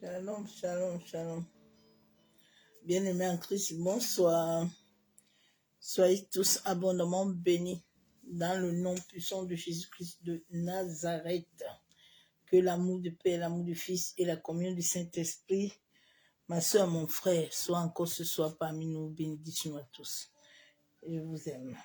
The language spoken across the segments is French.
Shalom, shalom, shalom. Bien-aimés en Christ, bonsoir. Soyez tous abondamment bénis dans le nom puissant de Jésus-Christ de Nazareth. Que l'amour du Père, l'amour du Fils et la communion du Saint-Esprit, ma soeur, mon frère, soit encore ce soir parmi nous. Bénédiction à tous. Je vous aime.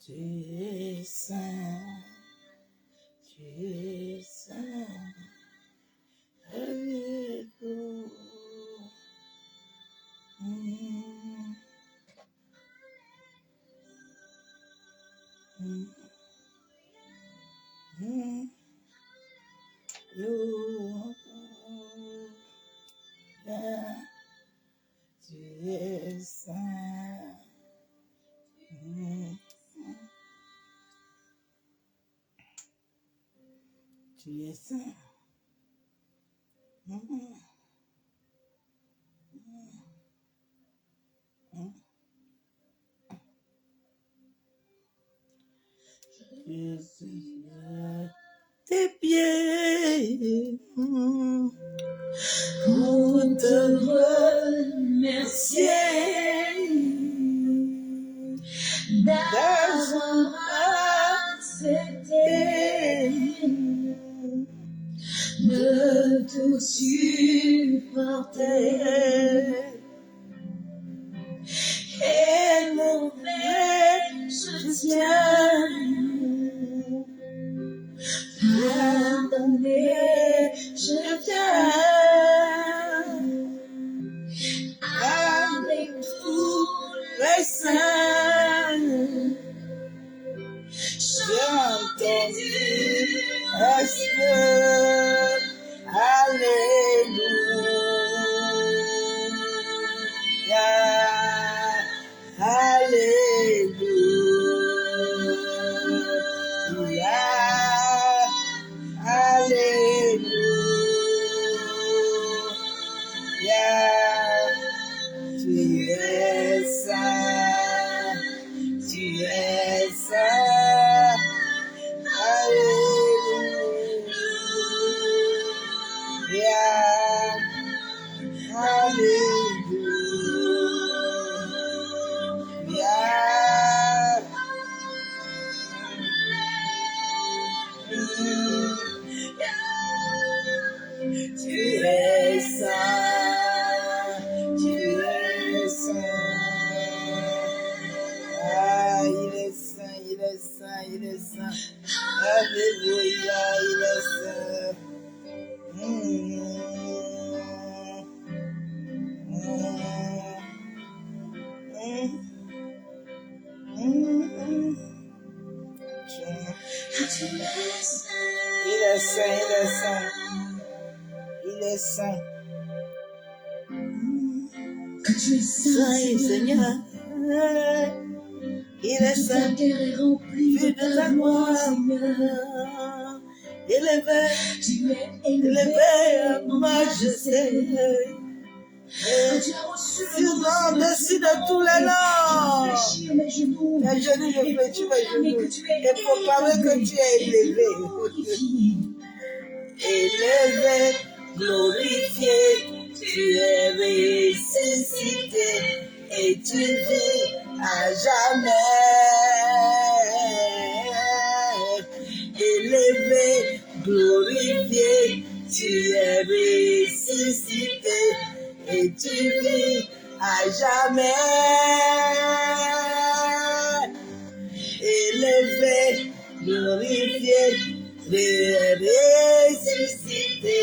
Tu es saint, tu es saint, Alléluia. Tu es saint. Tu es saint. Je suis à tes pieds pour te remercier d'avoir accepté de tout supporter. Et mon Père, je tiens pardonner, je tiens avec tous les saints. J'ai entendu est-ce Alléluia, Alléluia, Alléluia. Tu es saint, tu es saint, Alléluia, Alléluia. Tu es saint, tu es saint. Ah, il est saint, il est saint. saint, il est saint. Alléluia, il est saint. Il est saint, il est saint. Il est saint. Que tu es saint, Seigneur. Il est saint. Ta terre est remplie de ta gloire, Seigneur. Élevé, Tu es élevé, majesté. Tu as reçu le nom Au-dessus de tous les noms. fléchir mes genoux. Mes genoux, je fléchis mes Mais genoux. que tu es Et proclamer que tu es élevé. glorifié. Élevé, glorifié, tu es ressuscité et tu vis à jamais. Élevé, glorifié, tu es ressuscité et tu vis à jamais. Élevé, glorifié, tu es ressuscité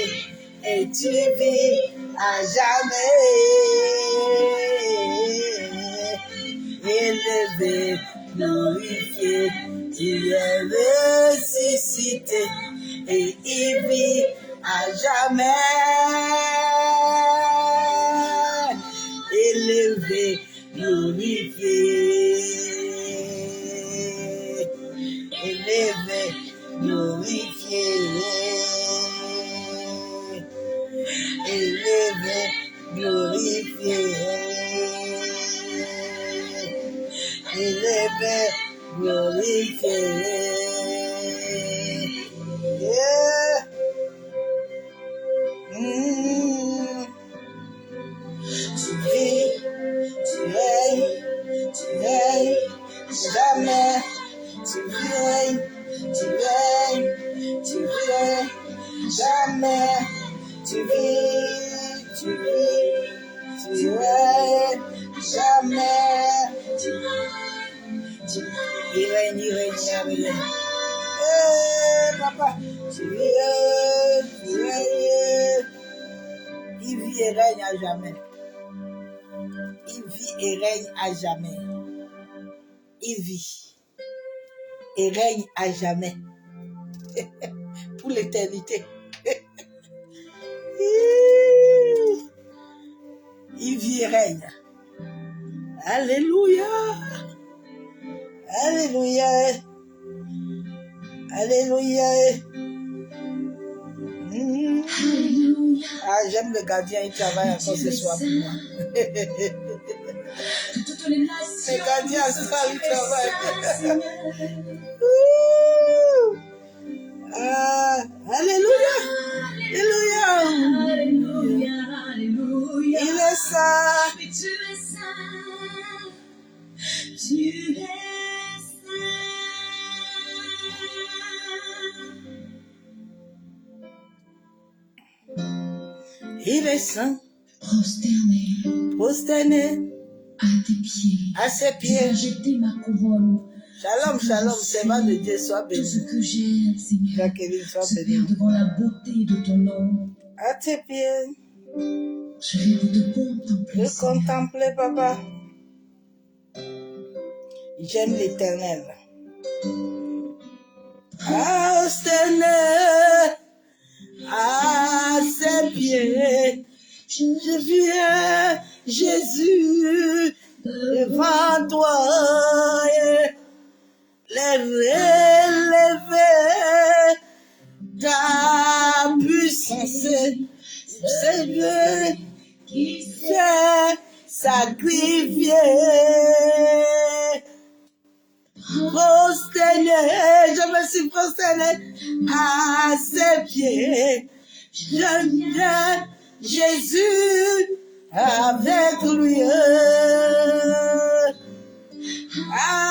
et tu vis à jamais. Élevé, glorifié, tu es ressuscité et il vit à jamais. Élevé, glorifié. Élevé, glorifié. Élevé, glorifié. Élevé, glorifié. Yeah. Tu vis, tu règnes, jamais. Tu règnes, jamais. Tu vis, règnes, jamais. Il règne, jamais. Papa, tu règnes. Il vit et règne à jamais. Il vit et règne à jamais. Il vit et règne à jamais. Pour l'éternité. Il vit et règne. Alléluia. Alléluia. Alléluia. Ah, j'aime le gardien, il travaille encore ce soir pour moi. Le gardien, il travaille. Ah, alléluia. Alléluia. Alléluia, alléluia. Il est saint. Mais tu es saint. Tu es saint. Il est saint. Prosterné Prosterné à tes pieds. à ses Je pieds. vais jeter ma couronne. Shalom, shalom, servant de Dieu, sois Tout ce béni. que j'ai, Seigneur, Jacqueline, sois se béni. perd devant la beauté de ton nom. À tes pieds, Je viens de te contempler, je Seigneur. contempler, papa. J'aime l'éternel. Prosterné à ses pieds. Je viens, Jésus, devant toi, l'élever, ta puissance, Seigneur, qui s'est sacrifié. Prosterné, je me suis prosterné à ses pieds. Je viens, Jésus, avec lui,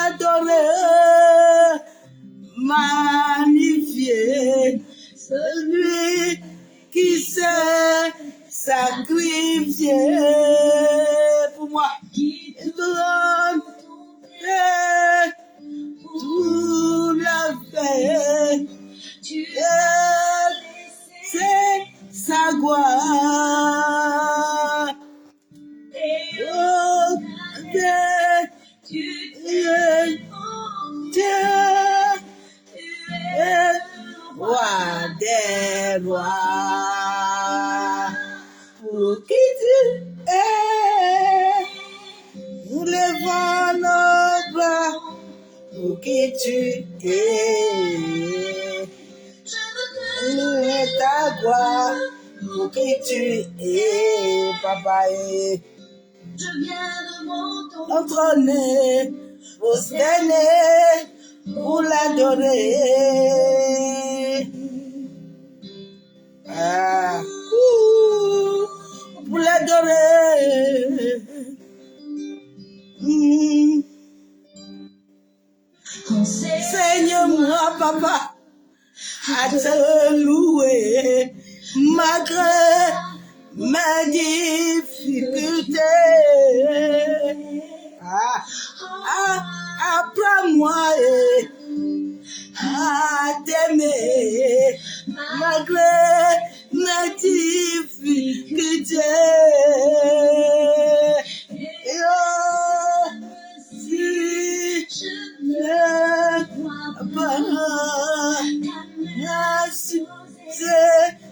adorer, magnifier celui qui s'est sacrifié pour moi. Qui te donne tout tu es. Ta gloire, pour qui tu es, papa. Je viens devant ton Entronné, prosterné, pour l'adorer. Ah, pour l'adorer. Enseigne-moi, papa, à te louer, malgré mes difficultés. Apprends-moi à t'aimer, malgré mes difficultés.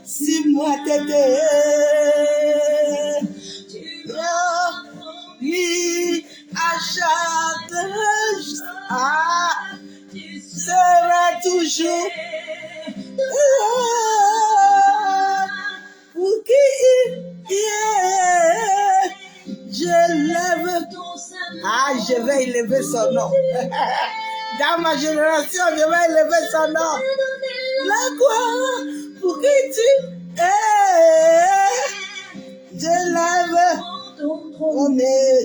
Si moi t'aider, oui, à chaque sera toujours pour qui il est. Je lève, je vais élever son nom. Dans ma génération, je vais élever son nom. La gloire pour qui tu es. Je lève ton nez,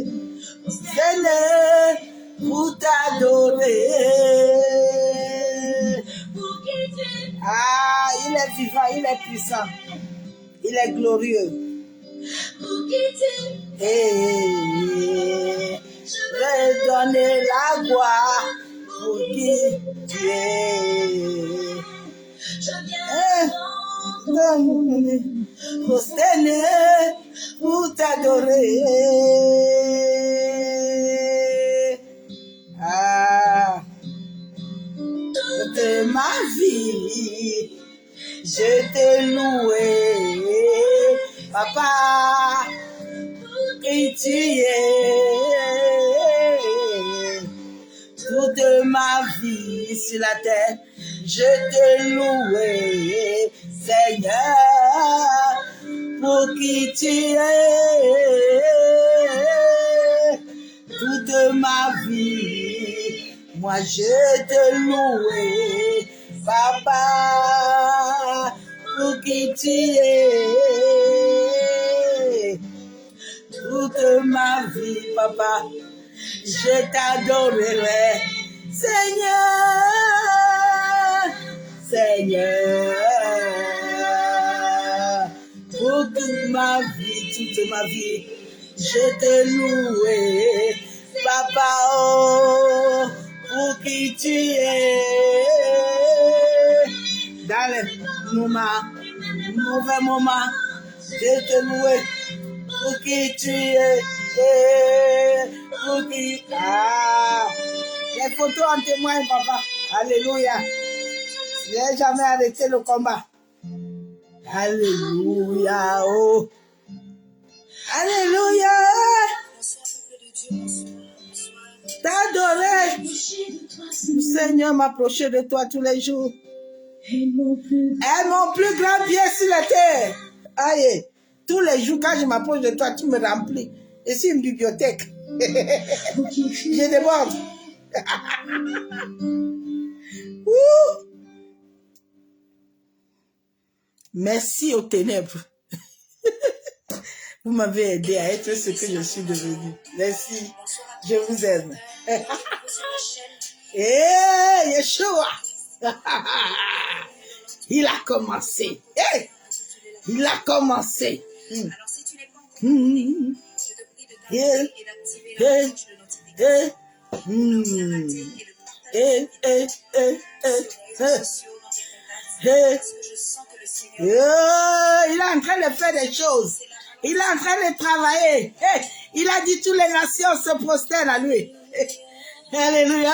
Seigneur, pour t'adorer. Il est vivant, il est puissant, il est glorieux. Je vais donner la gloire pour qui tu es. Je viens prosterner pour t'adorer. De ma vie, je t'ai loué, papa, qui tu es. Toute ma vie sur la terre, je t'ai loué, Seigneur, pour qui tu es. Toute ma vie, moi je te loué, papa, pour qui tu es. Toute ma vie, papa, je t'adorerai, Seigneur, Seigneur, pour toute ma vie, je te loué, papa, oh, pour qui tu es. Dans les mauvais moments, je te loué, pour qui tu es. Pour qui, les photos en témoignent, papa. Alléluia. Je n'ai jamais arrêté le combat. Alléluia. Oh. Alléluia. T'adorer. Seigneur, m'approcher de toi tous les jours. Et mon plus grand bien sur la terre. Aïe. Tous les jours, quand je m'approche de toi, tu me remplis. Je suis une bibliothèque. Je déborde. Merci aux ténèbres. Vous m'avez aidé à être ce que je suis devenu. Merci. Je vous aime. Yeshua. Il a commencé. Il a commencé. Il est en train de faire des choses. Il est en train de travailler. Il a dit toutes les nations se prosternent à lui. Alléluia.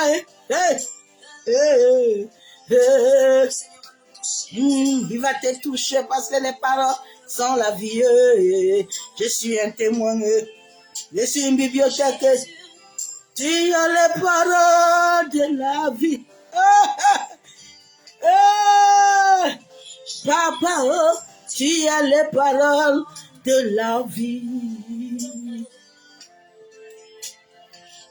Il va te toucher parce que les paroles sont la vie. Je suis un témoin. Je suis une bibliothèque. Tu as les paroles de la vie. Papa, oh, tu as les paroles de la vie.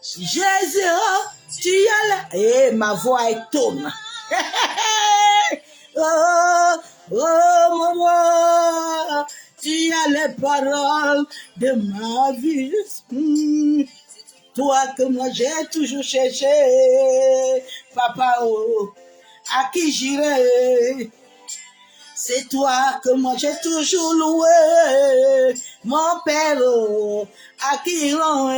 Jésus, oh, tu as la... Eh, ma voix étonne. Oh, oh, maman, tu as les paroles de ma vie. Toi que moi j'ai toujours cherché, papa, oh, à qui j'irai? C'est toi que moi j'ai toujours loué, mon père, oh, à qui rendre,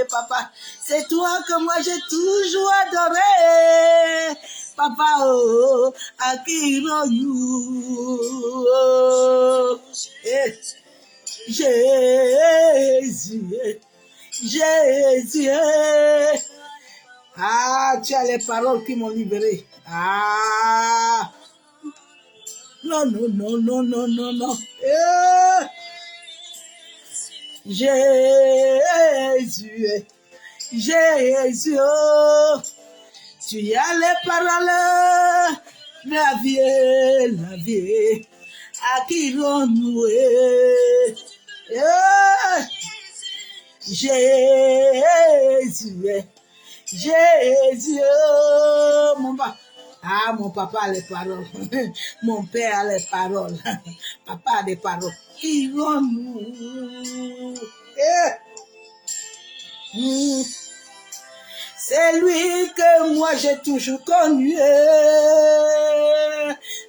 papa. C'est toi que moi j'ai toujours adoré, papa, oh, à qui rendre. Eh, Jésus, Jésus. Ah, tu as les paroles qui m'ont libéré. Ah, non, non, non, non, non, non, non. Jésus, Jésus, oh, tu as les paroles, la vie, à qui l'on noué. Jésus, Jésus, oh, mon papa. Ah, mon papa a les paroles. Mon père a les paroles. Papa a des paroles. Qui vont nous. C'est lui que moi j'ai toujours connu.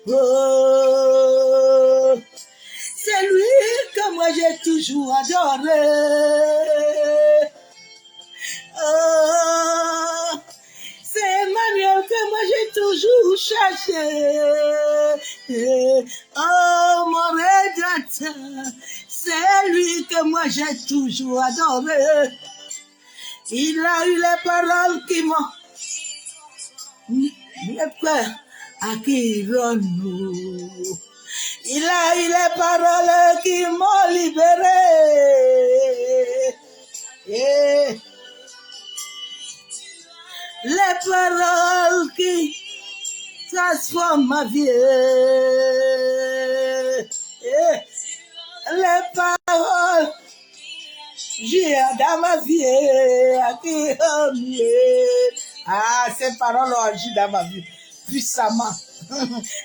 Oh. C'est lui que moi j'ai toujours adoré. Oh. C'est Emmanuel que moi j'ai toujours cherché. Oh, mon rédacteur, c'est lui que moi j'ai toujours adoré. Il a eu les paroles qui m'ont... Le père à qui nous. Il a eu les paroles qui m'ont libéré. Yeah. Les paroles qui transforment ma vie. Les paroles j'ai dans ma vie. Ah, ces paroles ont agi dans ma vie puissamment.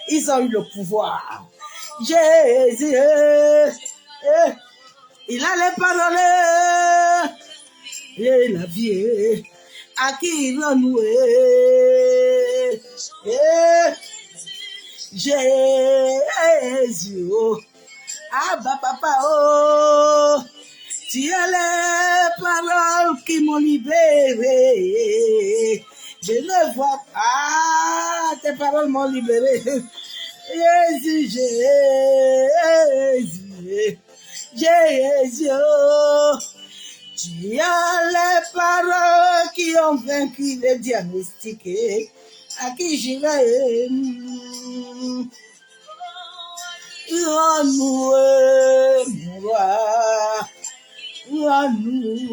Ils ont eu le pouvoir. Jésus, il a les paroles et la vie. À qui renouer. Jésus, oh. Ah, bah, papa, oh. Tu as les paroles qui m'ont libéré. Je ne vois pas. Ah, tes paroles m'ont libéré. Jésus, Jésus, Jésus, oh. Tu as les paroles qui ont vaincu les diagnostiqués. À qui j'irai? Renouer, mon roi. Renouer,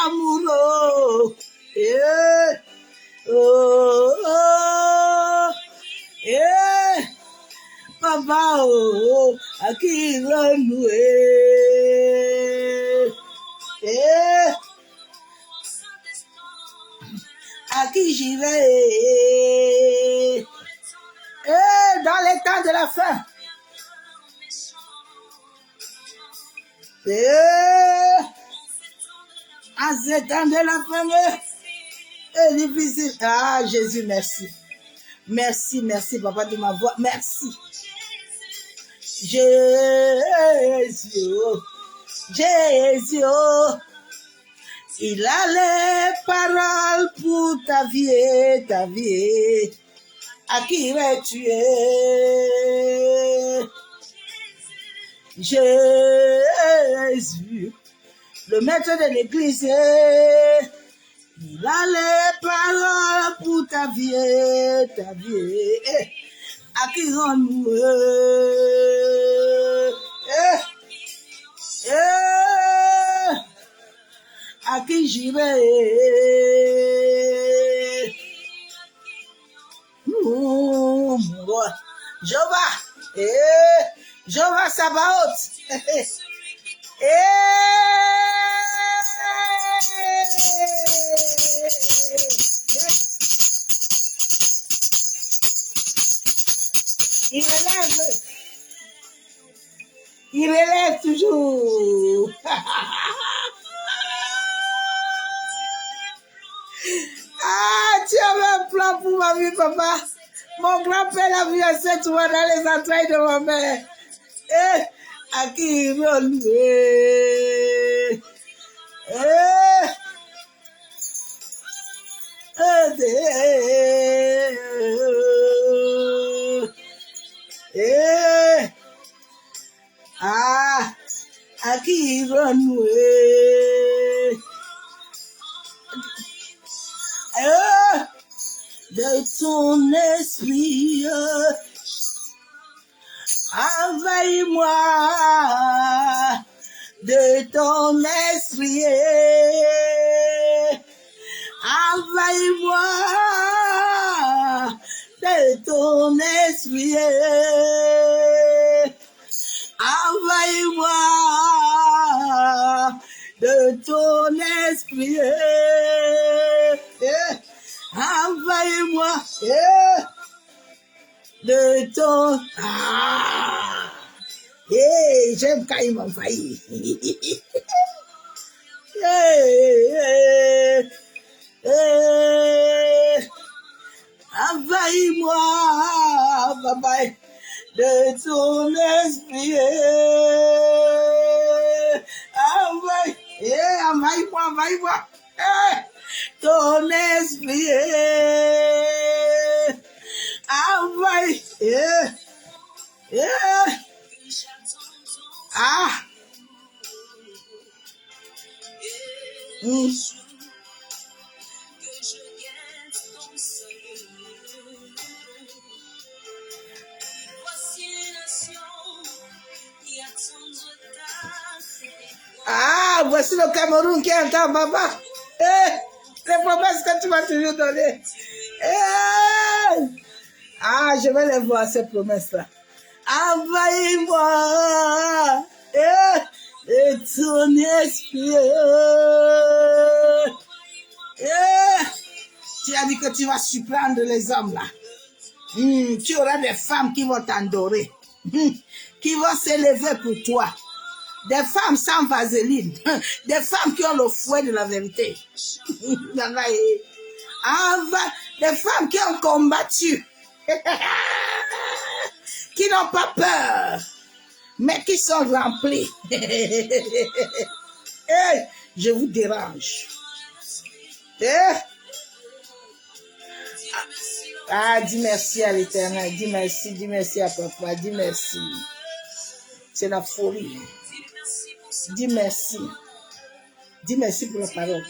amoureux. Oh, oh, yeah. Papa, oh, à qui renouer? À qui j'irai? Dans les temps de la fin. À ce temps de la fin, est difficile. Ah, Jésus, merci. Merci, merci, papa, de ma voix. Merci. Jésus, oh. Jésus, oh. Il a les paroles pour ta vie, ta vie. À qui irais-tu? Jésus, le maître de l'église, il a les paroles pour ta vie, ta vie. À qui rends-nous? À qui j'irai? Jéhovah. Jéhovah Sabaoth. Il élève. Il élève toujours. Ah, tu avais un plan pour ma vie, papa. Mon grand-père l'a vu à 7 mois dans les entrailles de ma mère. À qui il veut louer. À qui il veut louer. De ton esprit, envahis-moi de ton esprit, envahis-moi de ton esprit, envahis-moi de ton esprit, envahis-moi de ton... j'aime quand il m'envahit. Envahis-moi, papa, de ton esprit. Envahis-moi, envahis-moi. Ton esprit. Envahis. Voici le Cameroun qui entend, papa. Les promesses que tu m'as toujours données. Je vais les voir, ces promesses-là. Envahis-moi de ton esprit. Tu as dit que tu vas surprendre les hommes là. Tu auras des femmes qui vont t'adorer, qui vont s'élever pour toi. Des femmes sans vaseline, des femmes qui ont le fouet de la vérité. Des femmes qui ont combattu, qui n'ont pas peur, mais qui sont remplies. Je vous dérange. Dis merci à l'Éternel, dis merci à papa, dis merci. C'est la folie. Dis merci pour la parole.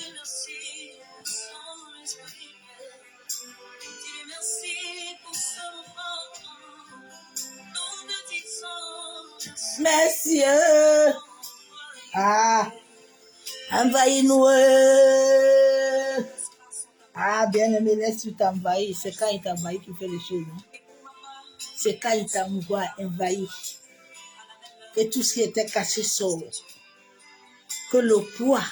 Merci. Envahis-nous. Bien-aimé, laisse-tu t'envahir. C'est quand il t'envahit qu'il fait les choses. C'est quand il t'envoie envahir. Que tout ce qui était caché sort. Que le poids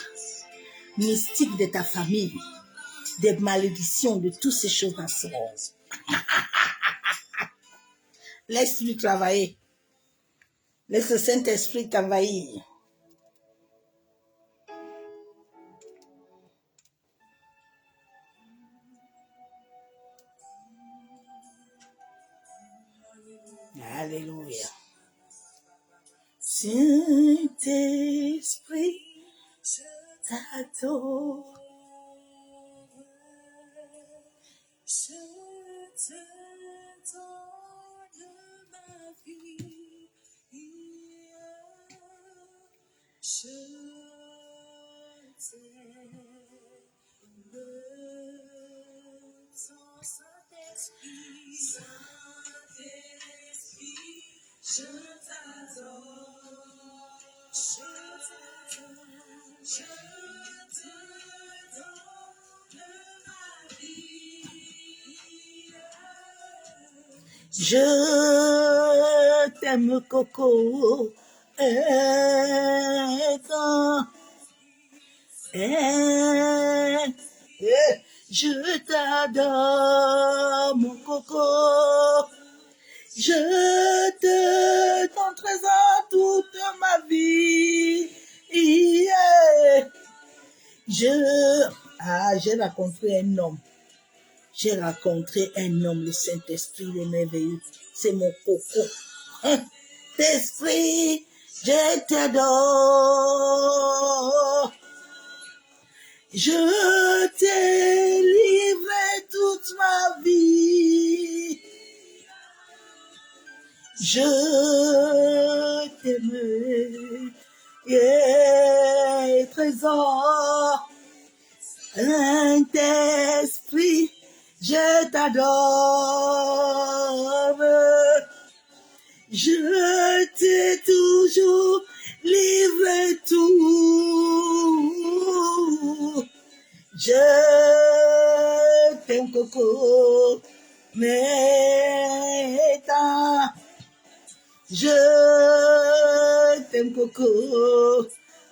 mystique de ta famille, des malédictions, de toutes ces choses-là sortent. Laisse-lui travailler. Laisse le Saint-Esprit t'envahir. Alléluia. Saint-Esprit, je t'adore. Je te donne ma vie. Je t'aime. Ton Saint-Esprit, je t'adore. Je te donne ma vie. Je t'aime, Coco. Je t'adore, mon Coco. Je te tenterai toute ma vie. Yeah. J'ai rencontré un homme. J'ai rencontré un homme, le Saint-Esprit, le merveilleux. C'est mon Coco. Saint-Esprit, je t'adore. Je t'ai livré toute ma vie. Je t'aime, yeah, trésor, Saint-Esprit, je t'adore. Je t'ai toujours livré tout. Je t'aime, Coco, mais je t'aime, Coco,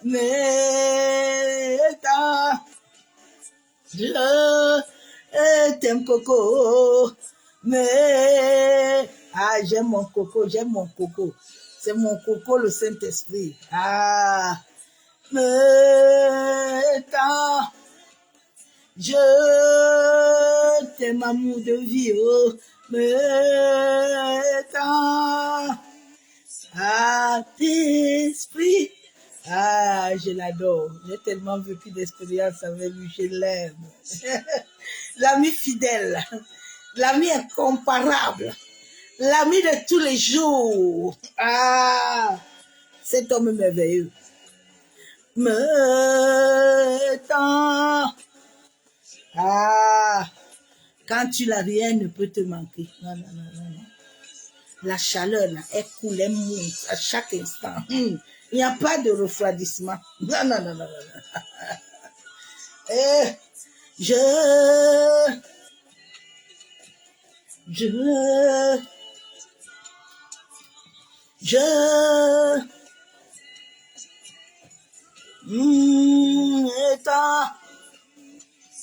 mais je t'aime, Coco, mais j'aime mon Coco, j'aime mon Coco. C'est mon Coco, le Saint-Esprit. Mais je t'aime, amour de vie, oh, mais Saint-Esprit. Je l'adore. J'ai tellement vécu d'expériences avec lui, je l'aime. L'ami fidèle, l'ami incomparable, l'ami de tous les jours. Cet homme merveilleux. Quand tu l'as, rien ne peut te manquer. Non, non, non, non, non. La chaleur, là, elle coule, elle monte à chaque instant. Il n'y a pas de refroidissement. Non, non, non, non, non. Je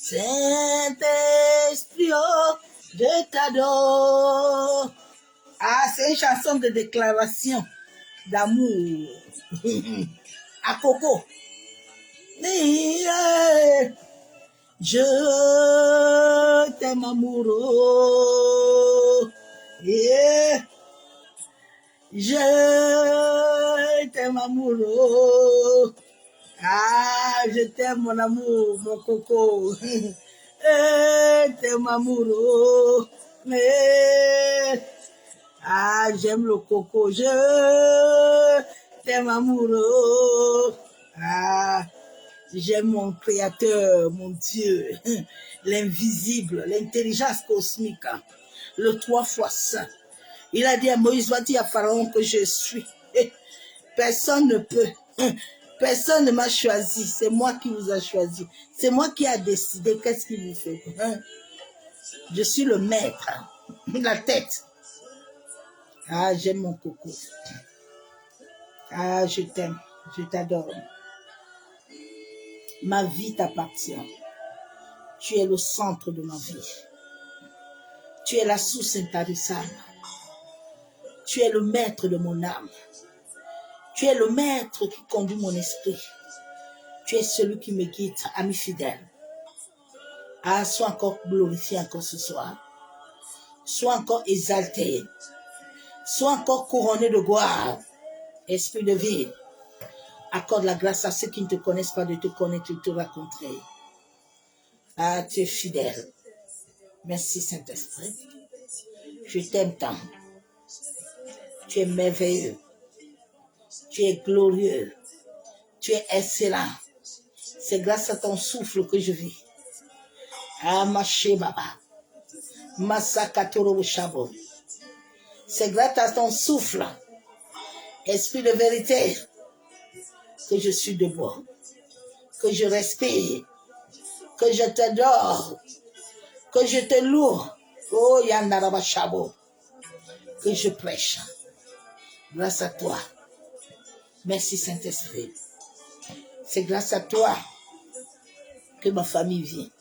Saint-Esprit, oh, je t'adore. C'est une chanson de déclaration d'amour à Coco. Je t'aime, amoureux. Yeah. Je t'aime, amoureux. Je t'aime, mon amour, mon Coco. T'aime, amoureux. Mais j'aime le Coco. Je t'aime, amoureux. J'aime mon Créateur, mon Dieu, l'invisible, l'intelligence cosmique, le 3 fois saint. Il a dit à Moïse, va dire à Pharaon que je suis. Personne ne peut. Personne ne m'a choisi. C'est moi qui vous a choisi. C'est moi qui a décidé qu'est-ce qu'il vous fait. Je suis le maître, la tête. J'aime mon Coco. Je t'aime, je t'adore. Ma vie t'appartient. Tu es le centre de ma vie. Tu es la source intarissable. Tu es le maître de mon âme. Tu es le maître qui conduit mon esprit. Tu es celui qui me guide, ami fidèle. Sois encore glorifié encore ce soir. Sois encore exalté. Sois encore couronné de gloire. Esprit de vie, accorde la grâce à ceux qui ne te connaissent pas de te connaître et de te rencontrer. Tu es fidèle. Merci Saint-Esprit. Je t'aime tant. Tu es merveilleux. Tu es glorieux. Tu es excellent. C'est grâce à ton souffle que je vis. Maché Baba. Masakatoro Shabo. C'est grâce à ton souffle, esprit de vérité, que je suis debout, que je respire, que je t'adore, que je te loue. Oh Yandaraba Shabo. que je prêche. Grâce à toi. Merci Saint-Esprit. C'est grâce à toi que ma famille vit.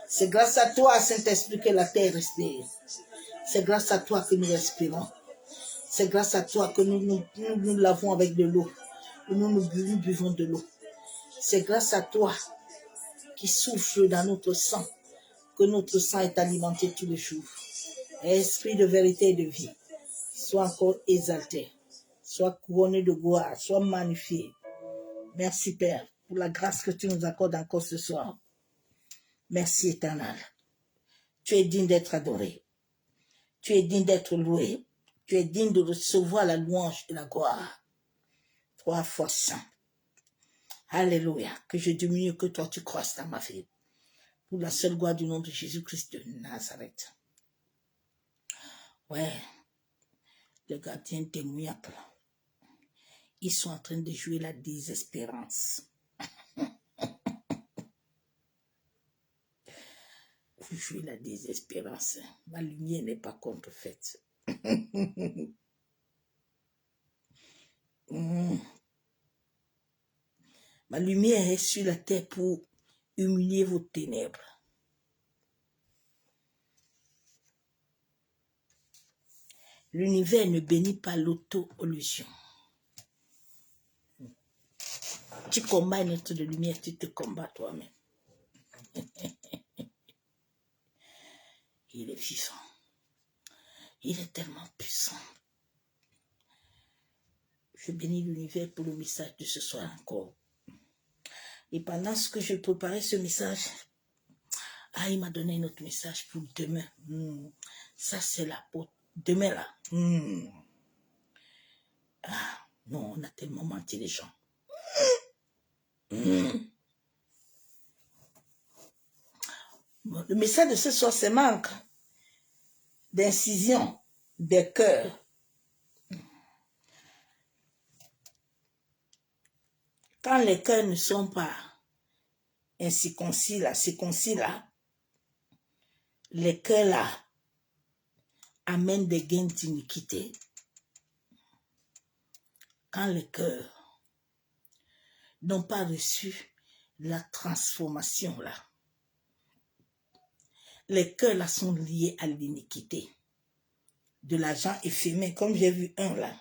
C'est grâce à toi, Saint-Esprit, que la terre respire. C'est grâce à toi que nous respirons. C'est grâce à toi que nous lavons avec de l'eau. Que nous buvons de l'eau. C'est grâce à toi qui souffle dans notre sang, que notre sang est alimenté tous les jours. Esprit de vérité et de vie, sois encore exalté, sois couronné de gloire, sois magnifié. Merci Père pour la grâce que tu nous accordes encore ce soir. Merci Éternel. Tu es digne d'être adoré. Tu es digne d'être loué. Tu es digne de recevoir la louange et la gloire. Trois fois saint. Alléluia. Que je diminue, que toi tu croisses dans ma vie. Pour la seule gloire du nom de Jésus-Christ de Nazareth. Ouais. Les gardiens démoniaques, ils sont en train de jouer la désespérance. Vous jouez la désespérance. Ma lumière n'est pas contrefaite. Ma lumière est sur la terre pour humilier vos ténèbres. L'univers ne bénit pas l'auto-illusion. Tu combats un être de lumière, tu te combats toi-même. Il est vivant. Il est tellement puissant. Je bénis l'univers pour le message de ce soir encore. Et pendant que je préparais ce message, il m'a donné un autre message pour demain. Ça, c'est la peau. Demain, là. Non, on a tellement menti les gens. Le message de ce soir, c'est manque d'incision des cœurs. Quand les cœurs ne sont pas circoncis là, les cœurs là amènent des gains d'iniquité. Quand les cœurs n'ont pas reçu la transformation là, les cœurs là sont liés à l'iniquité. De l'argent éphémère, comme j'ai vu un là,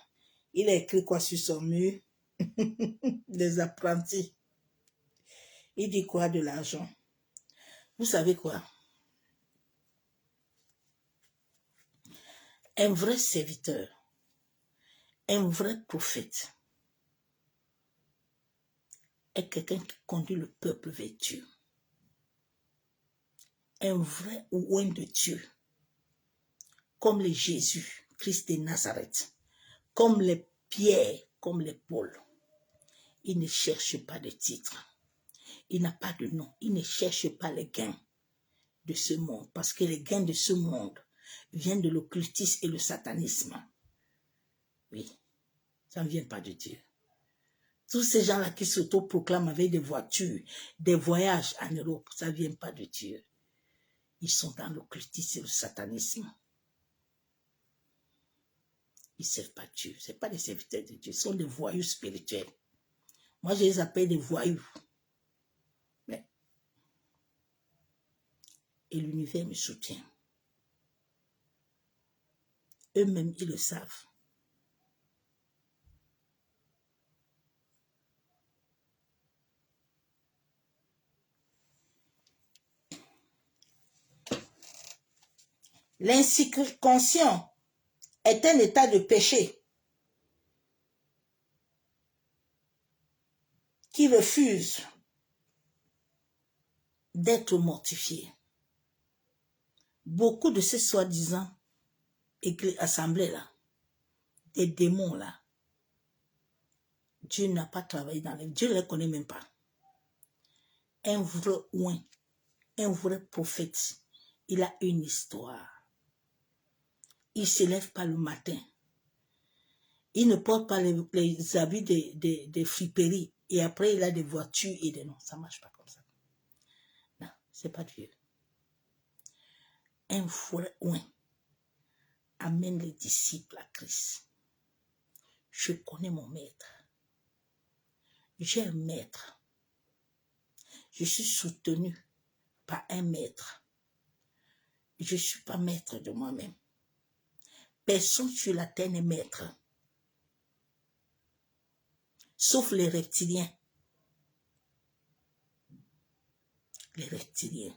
il a écrit quoi sur son mur? Des apprentis. Il dit quoi de l'argent? Vous savez quoi? Un vrai serviteur, un vrai prophète est quelqu'un qui conduit le peuple vers Dieu. Un vrai oint de Dieu, comme les Jésus, Christ de Nazareth, comme les Pierre, comme les Paul. Il ne cherche pas de titre. Il n'a pas de nom. Il ne cherche pas les gains de ce monde. Parce que les gains de ce monde viennent de l'occultisme et le satanisme. Oui, ça ne vient pas de Dieu. Tous ces gens-là qui s'autoproclament avec des voitures, des voyages en Europe, ça ne vient pas de Dieu. Ils sont dans l'occultisme et le satanisme. Ils ne servent pas Dieu. Ce n'est pas des serviteurs de Dieu. Ils sont des voyous spirituels. Moi, je les appelle des voyous. Mais, et l'univers me soutient. Eux-mêmes, ils le savent. L'inconscient est un état de péché qui refuse d'être mortifié. Beaucoup de ces soi-disant assemblées là, des démons là, Dieu n'a pas travaillé dans les... Dieu ne les connaît même pas. Un vrai oint, un vrai prophète, il a une histoire. Il ne se lève pas le matin. Il ne porte pas les habits des friperies. Et après, il a des voitures et des noms. Ça ne marche pas comme ça. Non, ce n'est pas Dieu. Un vrai oint amène les disciples à Christ. Je connais mon maître. J'ai un maître. Je suis soutenu par un maître. Je ne suis pas maître de moi-même. Personne sur la terre n'est maître. Sauf les reptiliens. Les reptiliens.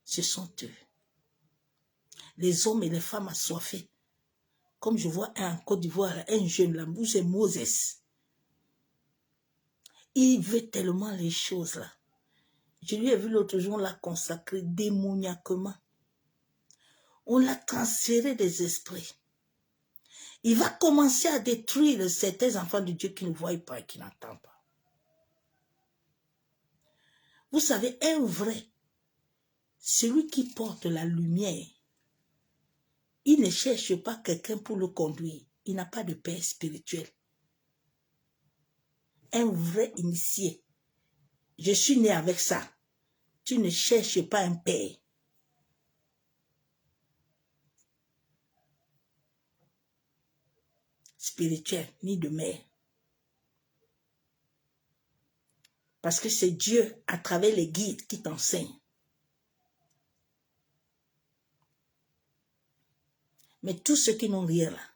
Ce sont eux. Les hommes et les femmes assoiffés. Comme je vois en Côte d'Ivoire, un jeune là, c'est Moses. Il veut tellement les choses là. Je lui ai vu l'autre jour, on l'a consacré démoniaquement. On l'a transféré des esprits. Il va commencer à détruire certains enfants de Dieu qui ne voient pas et qui n'entendent pas. Vous savez, un vrai, celui qui porte la lumière, il ne cherche pas quelqu'un pour le conduire. Il n'a pas de père spirituel. Un vrai initié. Je suis né avec ça. Tu ne cherches pas un père. Spirituel, ni de mère. Parce que c'est Dieu, à travers les guides, qui t'enseigne. Mais tous ceux qui n'ont rien là,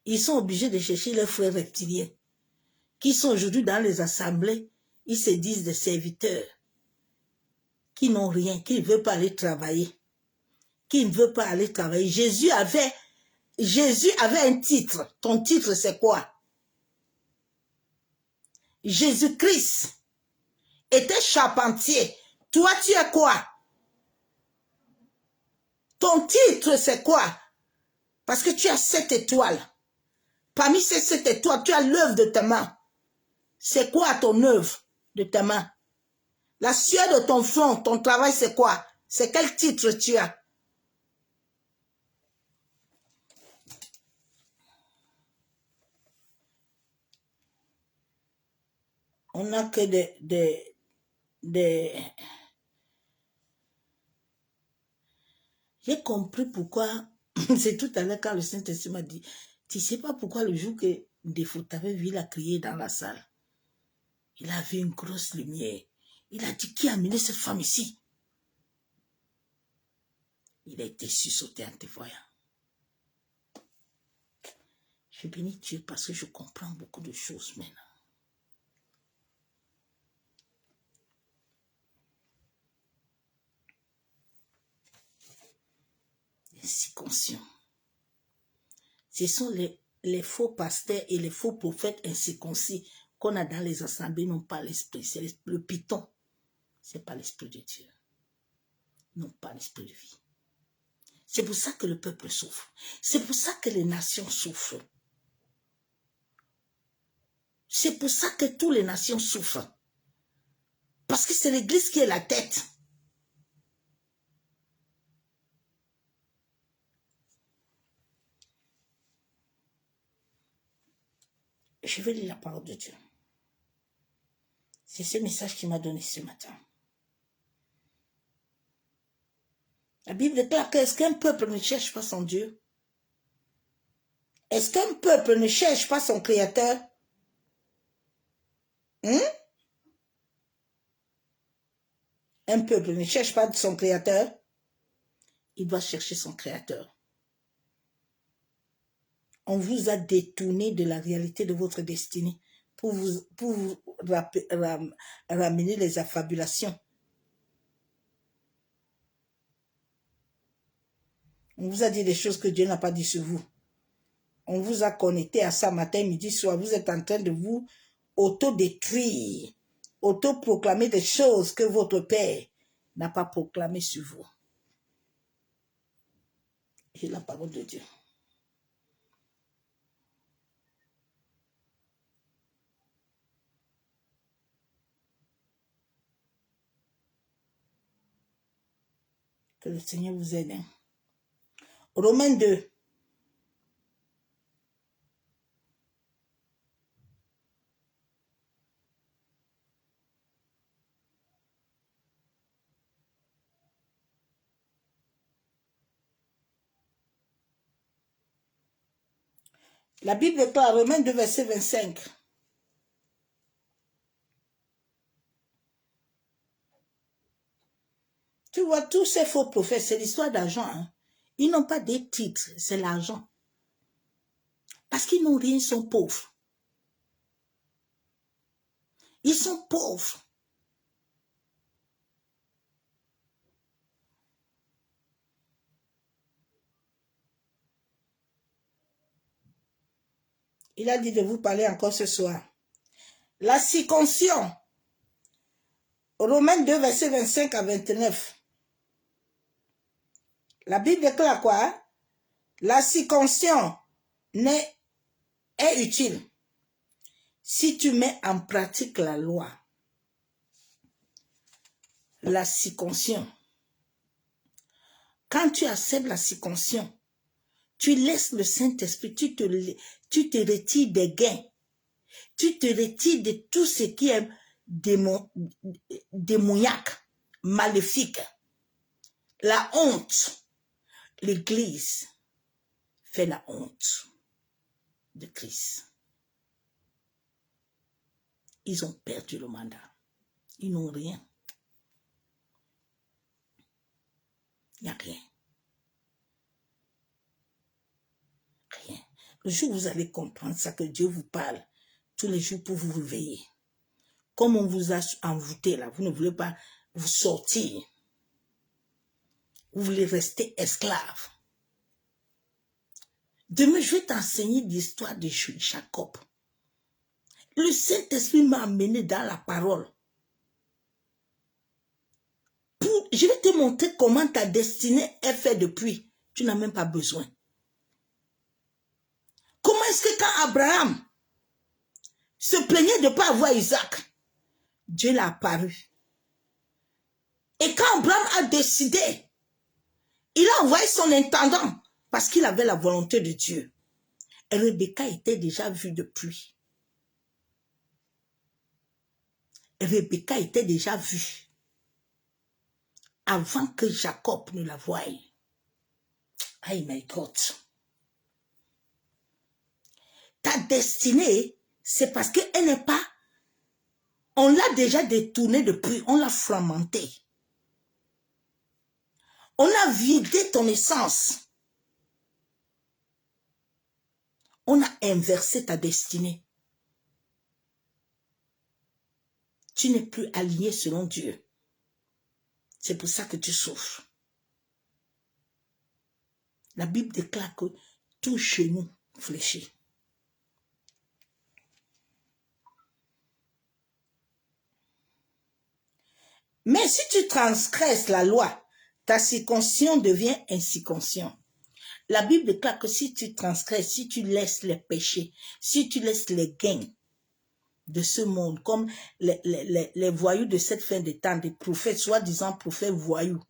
ils sont obligés de chercher leurs frères reptiliens, qui sont aujourd'hui dans les assemblées, ils se disent des serviteurs, qui n'ont rien, qui ne veulent pas aller travailler, qui ne veulent pas aller travailler. Jésus avait un titre. Ton titre, c'est quoi? Jésus-Christ était charpentier. Toi, tu es quoi? Ton titre, c'est quoi? Parce que tu as 7 étoiles. Parmi ces 7 étoiles, tu as l'œuvre de ta main. C'est quoi ton œuvre de ta main? La sueur de ton front, ton travail, c'est quoi? C'est quel titre tu as? On n'a que des... J'ai compris pourquoi, c'est tout à l'heure quand le Saint-Esprit m'a dit, tu ne sais pas pourquoi le jour que Défaut t'avait vu, il a crié dans la salle. Il a vu une grosse lumière. Il a dit, qui a amené cette femme ici? Il a été sursauté en te voyant. Je bénis Dieu parce que je comprends beaucoup de choses maintenant. Inconscient. Ce sont les faux pasteurs et les faux prophètes incirconcis qu'on a dans les assemblées, non pas l'esprit. C'est le python. Ce n'est pas l'esprit de Dieu. Non pas l'esprit de vie. C'est pour ça que le peuple souffre. C'est pour ça que les nations souffrent. C'est pour ça que toutes les nations souffrent. Parce que c'est l'église qui est la tête. Je vais lire la parole de Dieu. C'est ce message qu'il m'a donné ce matin. La Bible déclare que est-ce qu'un peuple ne cherche pas son Dieu? Est-ce qu'un peuple ne cherche pas son Créateur? Un peuple ne cherche pas son Créateur? Il doit chercher son Créateur. On vous a détourné de la réalité de votre destinée pour vous ramener les affabulations. On vous a dit des choses que Dieu n'a pas dit sur vous. On vous a connecté à ça matin, midi, soir. Vous êtes en train de vous auto-détruire, auto-proclamer des choses que votre Père n'a pas proclamées sur vous. J'ai la parole de Dieu. Que le Seigneur vous aide. Romains 2. La Bible déclare, Romains 2, verset 25. Tu vois, tous ces faux prophètes, c'est l'histoire d'argent. Hein. Ils n'ont pas des titres, c'est l'argent. Parce qu'ils n'ont rien, ils sont pauvres. Ils sont pauvres. Il a dit de vous parler encore ce soir. La circoncision. Romains 2, verset 25 à 29. La Bible déclare quoi? La circoncision est utile si tu mets en pratique la loi. La circoncision. Quand tu acceptes la circoncision, tu laisses le Saint-Esprit, tu te retires des gains. Tu te retires de tout ce qui est démoniaque, maléfique. La honte. L'Église fait la honte de Christ. Ils ont perdu le mandat. Ils n'ont rien. Il n'y a rien. Rien. Le jour où vous allez comprendre ça, que Dieu vous parle tous les jours pour vous réveiller. Comme on vous a envoûté là, vous ne voulez pas vous sortir. Vous voulez rester esclave. Demain, je vais t'enseigner l'histoire de Jacob. Le Saint-Esprit m'a amené dans la parole. Je vais te montrer comment ta destinée est faite depuis. Tu n'as même pas besoin. Comment est-ce que quand Abraham se plaignait de ne pas avoir Isaac, Dieu l'a apparu. Et quand Abraham a décidé, il a envoyé son intendant parce qu'il avait la volonté de Dieu. Et Rebecca était déjà vue depuis. Rebecca était déjà vue avant que Jacob ne la voie. Oh my God. Ta destinée, c'est parce qu'elle n'est pas... On l'a déjà détournée depuis, on l'a fragmentée. On a vidé ton essence. On a inversé ta destinée. Tu n'es plus aligné selon Dieu. C'est pour ça que tu souffres. La Bible déclare que tout genou fléchit. Mais si tu transgresses la loi, ta circoncision devient incirconcision. La Bible déclare que si tu transgresses, si tu laisses les péchés, si tu laisses les gains de ce monde, comme les voyous de cette fin de temps, des prophètes, soi-disant prophètes voyous,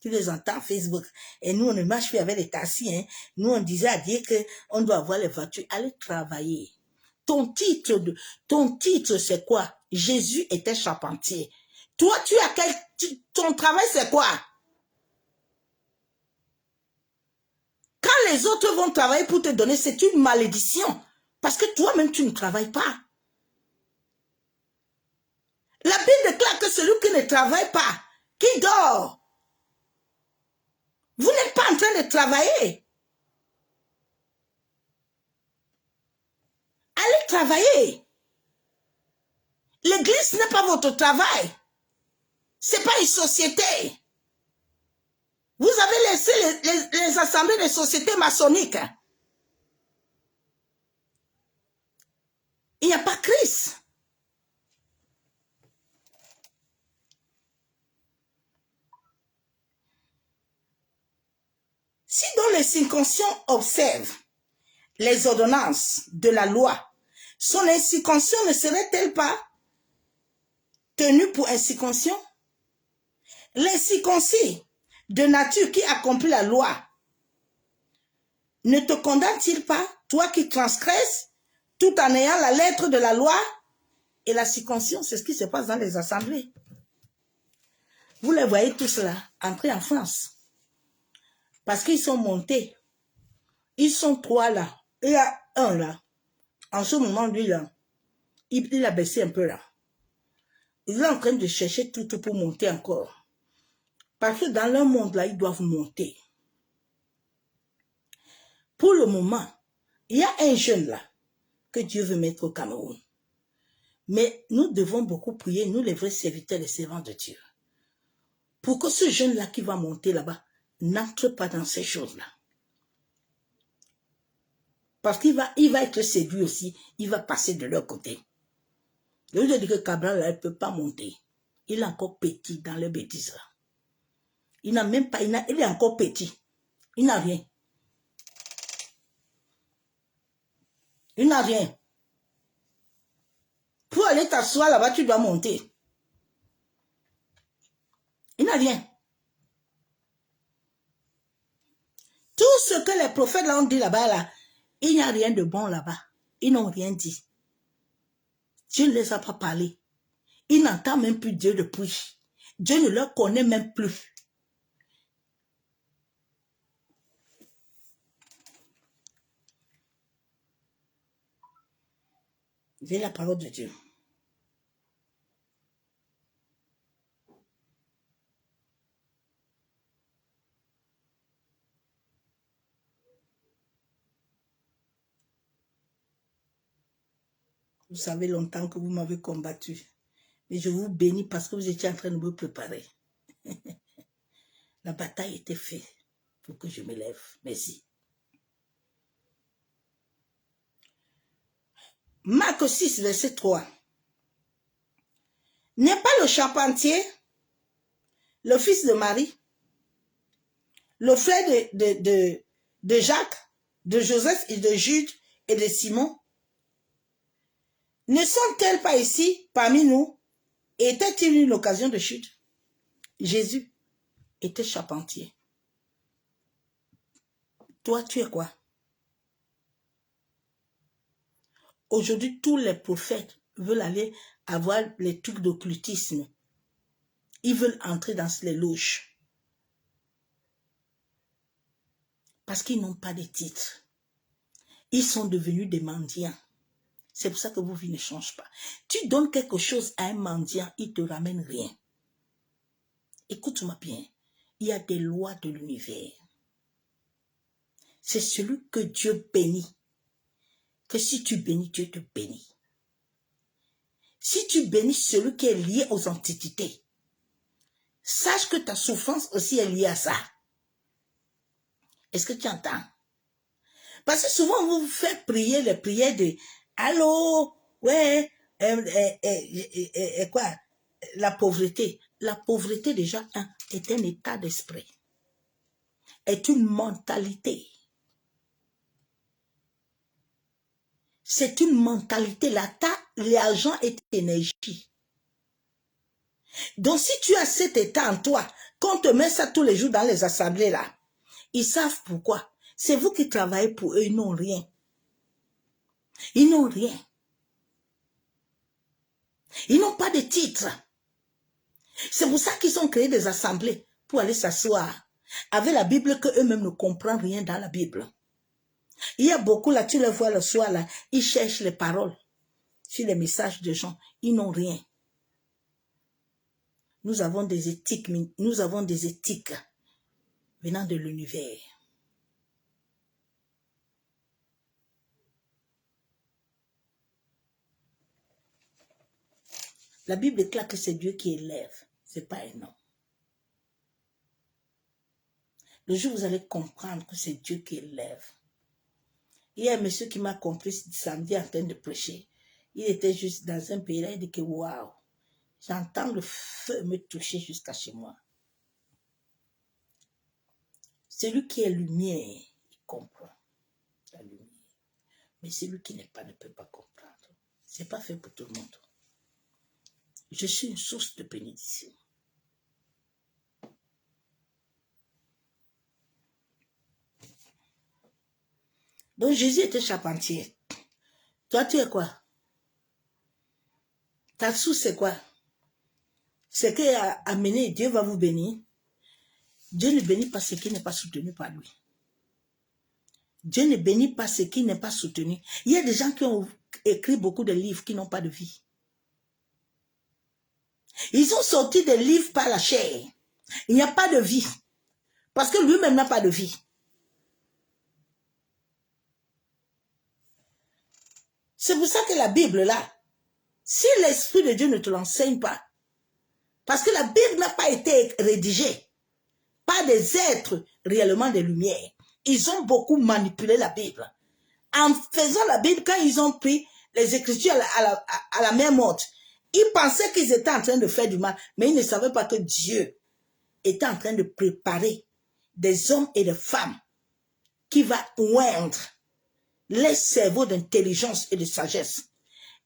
tu les entends Facebook. Et nous, on ne marche plus avec les taxis. Hein. Nous, on disait à Dieu qu'on doit avoir les voitures. Allez travailler. Ton titre, c'est quoi? Jésus était charpentier. Toi, ton travail, c'est quoi? Quand les autres vont travailler pour te donner, c'est une malédiction. Parce que toi-même, tu ne travailles pas. La Bible déclare que celui qui ne travaille pas, qui dort, vous n'êtes pas en train de travailler. Allez travailler. L'église n'est pas votre travail. Ce n'est pas une société. Vous avez laissé les assemblées de sociétés maçonniques. Il n'y a pas Christ. Si donc les circoncisions observent les ordonnances de la loi, son incirconcision ne serait-elle pas tenue pour incirconcision? L'incirconcis de nature qui accomplit la loi ne te condamne-t-il pas, toi qui transgresses, tout en ayant la lettre de la loi? Et la circoncision, c'est ce qui se passe dans les assemblées. Vous les voyez tous là, entrer en France. Parce qu'ils sont montés. Ils sont trois là. Il y a un là, en ce moment, lui là, il a baissé un peu là. Il est en train de chercher tout pour monter encore. Parce que dans leur monde là, ils doivent monter. Pour le moment, il y a un jeune là que Dieu veut mettre au Cameroun. Mais nous devons beaucoup prier, nous les vrais serviteurs, les servants de Dieu, pour que ce jeune là qui va monter là-bas n'entre pas dans ces choses-là. Parce qu'il va être séduit aussi, il va passer de leur côté. Je vous ai dit que Cabral là, il ne peut pas monter. Il est encore petit dans les bêtises là. Il n'a même pas, il est encore petit. Il n'a rien. Il n'a rien. Pour aller t'asseoir là-bas, tu dois monter. Il n'a rien. Tout ce que les prophètes là ont dit là-bas, là, il n'y a rien de bon là-bas. Ils n'ont rien dit. Dieu ne les a pas parlé. Ils n'entendent même plus Dieu depuis. Dieu ne leur connaît même plus. J'ai la parole de Dieu. Vous savez longtemps que vous m'avez combattu. Mais je vous bénis parce que vous étiez en train de me préparer. La bataille était faite pour que je me lève. Merci. Marc 6, verset 3. N'est pas le charpentier, le fils de Marie, le frère de Jacques, de Joseph et de Jude et de Simon? Ne sont-elles pas ici parmi nous? Était-il une occasion de chute? Jésus était charpentier. Toi, tu es quoi? Aujourd'hui, tous les prophètes veulent aller avoir les trucs d'occultisme. Ils veulent entrer dans les loges. Parce qu'ils n'ont pas de titres. Ils sont devenus des mendiants. C'est pour ça que vos vies ne changent pas. Tu donnes quelque chose à un mendiant, il ne te ramène rien. Écoute-moi bien. Il y a des lois de l'univers. C'est celui que Dieu bénit. Que si tu bénis, Dieu te bénit. Si tu bénis celui qui est lié aux antiquités, sache que ta souffrance aussi est liée à ça. Est-ce que tu entends? Parce que souvent, vous vous faites prier les prières de « Allô, ouais, quoi? La pauvreté. » La pauvreté, déjà, est un état d'esprit. Est une mentalité. C'est une mentalité. L'argent est énergie. Donc, si tu as cet état en toi, qu'on te met ça tous les jours dans les assemblées là, ils savent pourquoi. C'est vous qui travaillez pour eux, ils n'ont rien. Ils n'ont rien. Ils n'ont pas de titre. C'est pour ça qu'ils ont créé des assemblées pour aller s'asseoir avec la Bible qu'eux-mêmes ne comprennent rien dans la Bible. Il y a beaucoup là, tu les vois le soir là, ils cherchent les paroles sur les messages de gens. Ils n'ont rien. Nous avons des éthiques venant de l'univers. La Bible déclare que c'est Dieu qui élève, ce n'est pas un homme. Le jour où vous allez comprendre que c'est Dieu qui élève. Il y a un monsieur qui m'a compris samedi en train de prêcher. Il était juste dans un pays là, il dit que waouh, j'entends le feu me toucher jusqu'à chez moi. Celui qui est lumière, il comprend la lumière. Mais celui qui n'est pas ne peut pas comprendre. Ce n'est pas fait pour tout le monde. Je suis une source de bénédiction. Donc Jésus était charpentier. Toi, tu es quoi? Ta source, c'est quoi? C'est qu'il a amené, Dieu va vous bénir. Dieu ne bénit pas ce qui n'est pas soutenu par lui. Dieu ne bénit pas ce qui n'est pas soutenu. Il y a des gens qui ont écrit beaucoup de livres qui n'ont pas de vie. Ils ont sorti des livres par la chair. Il n'y a pas de vie. Parce que lui-même n'a pas de vie. C'est pour ça que la Bible, là, si l'Esprit de Dieu ne te l'enseigne pas, parce que la Bible n'a pas été rédigée par des êtres réellement de lumière. Ils ont beaucoup manipulé la Bible. En faisant la Bible, quand ils ont pris les Écritures à la même mode, ils pensaient qu'ils étaient en train de faire du mal, mais ils ne savaient pas que Dieu était en train de préparer des hommes et des femmes qui va oindre les cerveaux d'intelligence et de sagesse.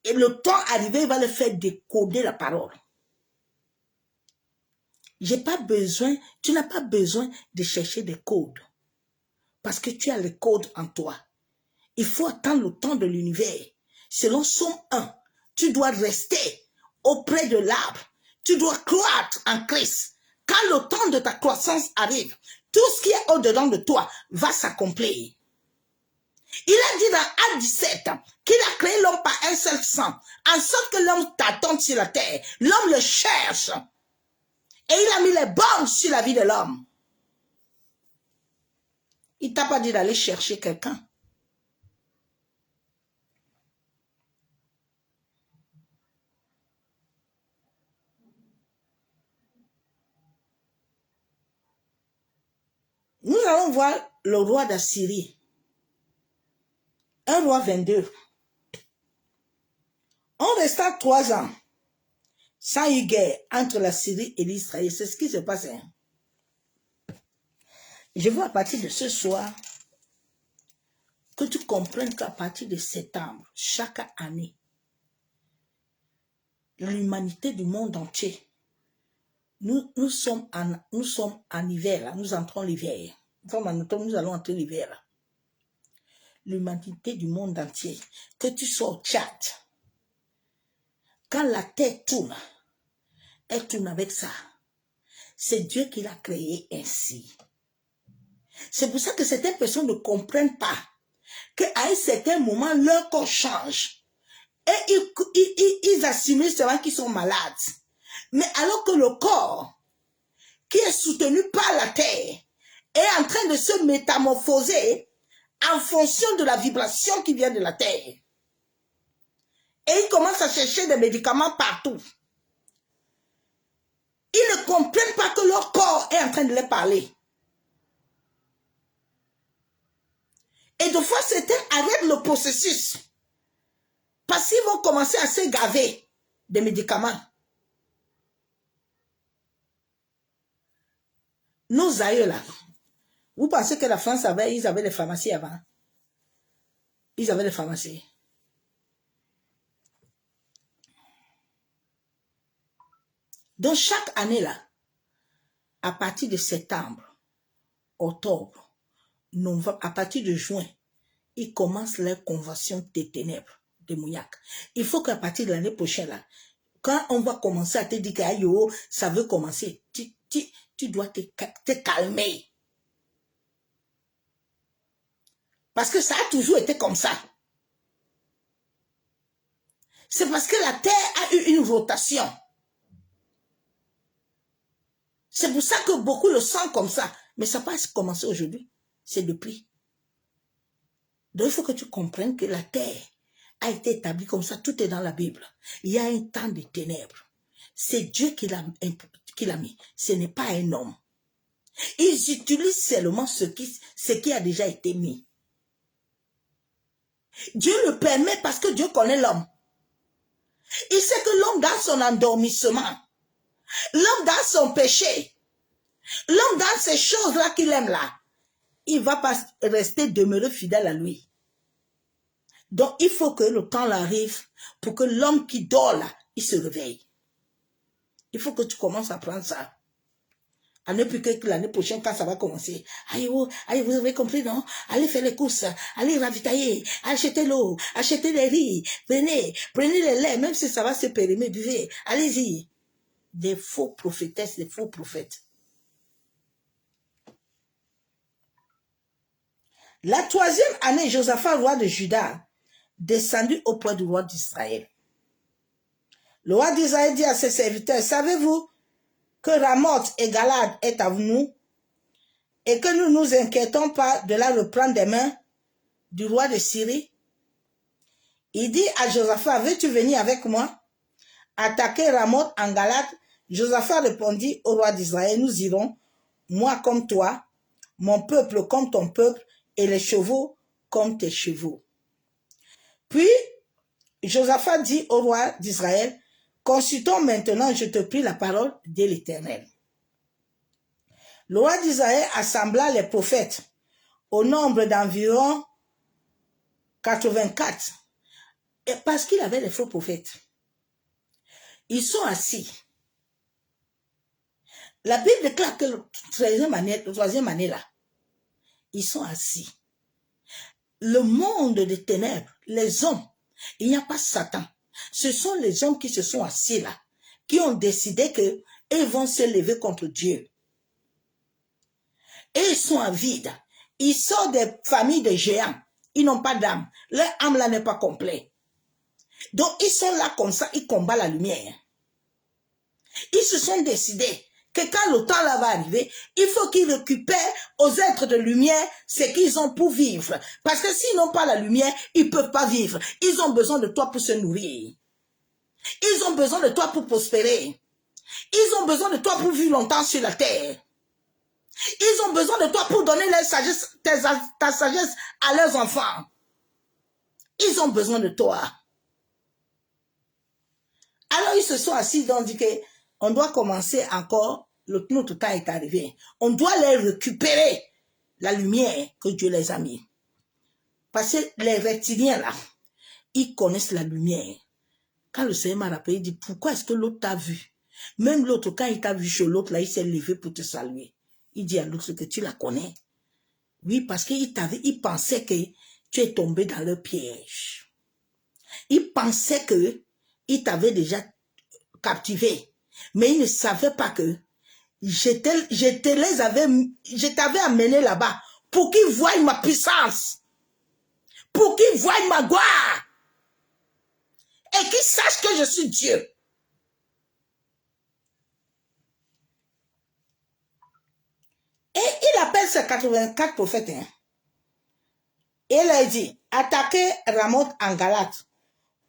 Et le temps arrivé, il va les faire décoder la parole. J'ai pas besoin, tu n'as pas besoin de chercher des codes. Parce que tu as les codes en toi. Il faut attendre le temps de l'univers. Selon Somme 1, tu dois rester auprès de l'arbre. Tu dois croître en Christ. Quand le temps de ta croissance arrive, tout ce qui est au-dedans de toi va s'accomplir. Il a dit dans Acte 17 qu'il a créé l'homme par un seul sang, en sorte que l'homme t'attende sur la terre. L'homme le cherche. Et il a mis les bornes sur la vie de l'homme. Il ne t'a pas dit d'aller chercher quelqu'un. Nous allons voir le roi d'Assyrie. Un roi 22. On resta 3 ans sans y guerre entre la Syrie et l'Israël. C'est ce qui se passe. Je veux à partir de ce soir que tu comprennes qu'à partir de septembre, chaque année, l'humanité du monde entier, nous sommes en hiver, là, nous entrons l'hiver. Nous allons entrer l'hiver. L'humanité du monde entier, que tu sois au Tchad, quand la terre tourne, elle tourne avec ça. C'est Dieu qui l'a créé ainsi. C'est pour ça que certaines personnes ne comprennent pas qu'à un certain moment, leur corps change. Et ils assimilent seulement qu'ils sont malades. Mais alors que le corps, qui est soutenu par la terre, est en train de se métamorphoser en fonction de la vibration qui vient de la terre. Et ils commencent à chercher des médicaments partout. Ils ne comprennent pas que leur corps est en train de les parler. Et de fois, certains arrêtent le processus. Parce qu'ils vont commencer à se gaver des médicaments. Nos aïeux là, vous pensez que la France ils avaient les pharmacies avant? Ils avaient les pharmacies. Donc chaque année là, à partir de septembre, octobre, novembre, à partir de juin, ils commencent leur convention des ténèbres de Mouniac. Il faut qu'à partir de l'année prochaine là, quand on va commencer à te dire que ça veut commencer, tu dois te calmer. Parce que ça a toujours été comme ça. C'est parce que la Terre a eu une rotation. C'est pour ça que beaucoup le sentent comme ça. Mais ça n'a pas commencé aujourd'hui. C'est depuis. Donc il faut que tu comprennes que la Terre a été établie comme ça. Tout est dans la Bible. Il y a un temps de ténèbres. C'est Dieu qui l'a mis. Ce n'est pas un homme. Ils utilisent seulement ce qui a déjà été mis. Dieu le permet parce que Dieu connaît l'homme. Il sait que l'homme dans son endormissement, l'homme dans son péché, l'homme dans ces choses-là qu'il aime là, il ne va pas rester demeuré fidèle à lui. Donc il faut que le temps arrive pour que l'homme qui dort là, il se réveille. Il faut que tu commences à prendre ça. À ne plus que l'année prochaine, quand ça va commencer. Allez, vous avez compris, non? Allez faire les courses, allez ravitailler, achetez l'eau, achetez les riz, prenez les laits, même si ça va se périmer, buvez, allez-y. Des faux prophétesses, des faux prophètes. La 3e année, Josaphat, roi de Juda, descendit auprès du roi d'Israël. Le roi d'Israël dit à ses serviteurs, savez-vous que Ramoth et Galad est à nous et que nous ne nous inquiétons pas de la reprendre des mains du roi de Syrie? Il dit à Josaphat, veux-tu venir avec moi attaquer Ramoth en Galad? Josaphat répondit au roi d'Israël, nous irons, moi comme toi, mon peuple comme ton peuple, et les chevaux comme tes chevaux. Puis, Josaphat dit au roi d'Israël, consultons maintenant, je te prie, la parole de l'Éternel. Le roi d'Israël assembla les prophètes au nombre d'environ 84, et parce qu'il avait les faux prophètes. Ils sont assis. La Bible déclare que le 3e année là, ils sont assis. Le monde des ténèbres, les hommes, il n'y a pas Satan. Ce sont les hommes qui se sont assis là, qui ont décidé qu'ils vont se lever contre Dieu. Et ils sont avides. Ils sortent des familles de géants. Ils n'ont pas d'âme. Leur âme là n'est pas complète. Donc ils sont là comme ça, ils combattent la lumière. Ils se sont décidés que quand le temps là va arriver, il faut qu'ils récupèrent aux êtres de lumière ce qu'ils ont pour vivre. Parce que s'ils n'ont pas la lumière, ils ne peuvent pas vivre. Ils ont besoin de toi pour se nourrir. Ils ont besoin de toi pour prospérer. Ils ont besoin de toi pour vivre longtemps sur la terre. Ils ont besoin de toi pour donner leur sagesse, ta sagesse à leurs enfants. Ils ont besoin de toi. Alors ils se sont assis, donc dit qu'on doit commencer encore, notre temps est arrivé. On doit les récupérer, la lumière que Dieu les a mis. Parce que les reptiliens là, ils connaissent la lumière. Quand le Seigneur m'a rappelé, il dit, pourquoi est-ce que l'autre t'a vu? Même l'autre, quand il t'a vu chez l'autre là, il s'est levé pour te saluer. Il dit à l'autre que tu la connais. Oui, parce qu'il pensait que tu es tombé dans le piège. Il pensait que il t'avait déjà captivé. Mais il ne savait pas que je t'avais amené là-bas pour qu'ils voient ma puissance. Pour qu'ils voient ma gloire. Et qu'ils sachent que je suis Dieu. Et il appelle ses 84 prophètes. Hein. Et il a dit, attaquez Ramoth en Galate.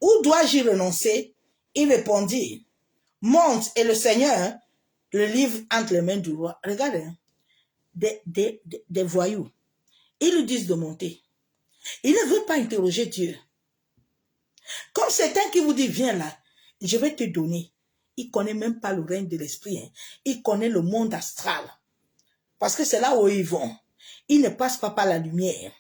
Où dois-je y renoncer? Il répondit, monte et le Seigneur le livre entre les mains du roi. Regardez, hein, des voyous. Ils lui disent de monter. Ils ne veulent pas interroger Dieu. Comme c'est un qui vous dit, viens là, je vais te donner. Il ne connaît même pas le règne de l'esprit. Hein. Il connaît le monde astral. Parce que c'est là où ils vont. Ils ne passent pas par la lumière.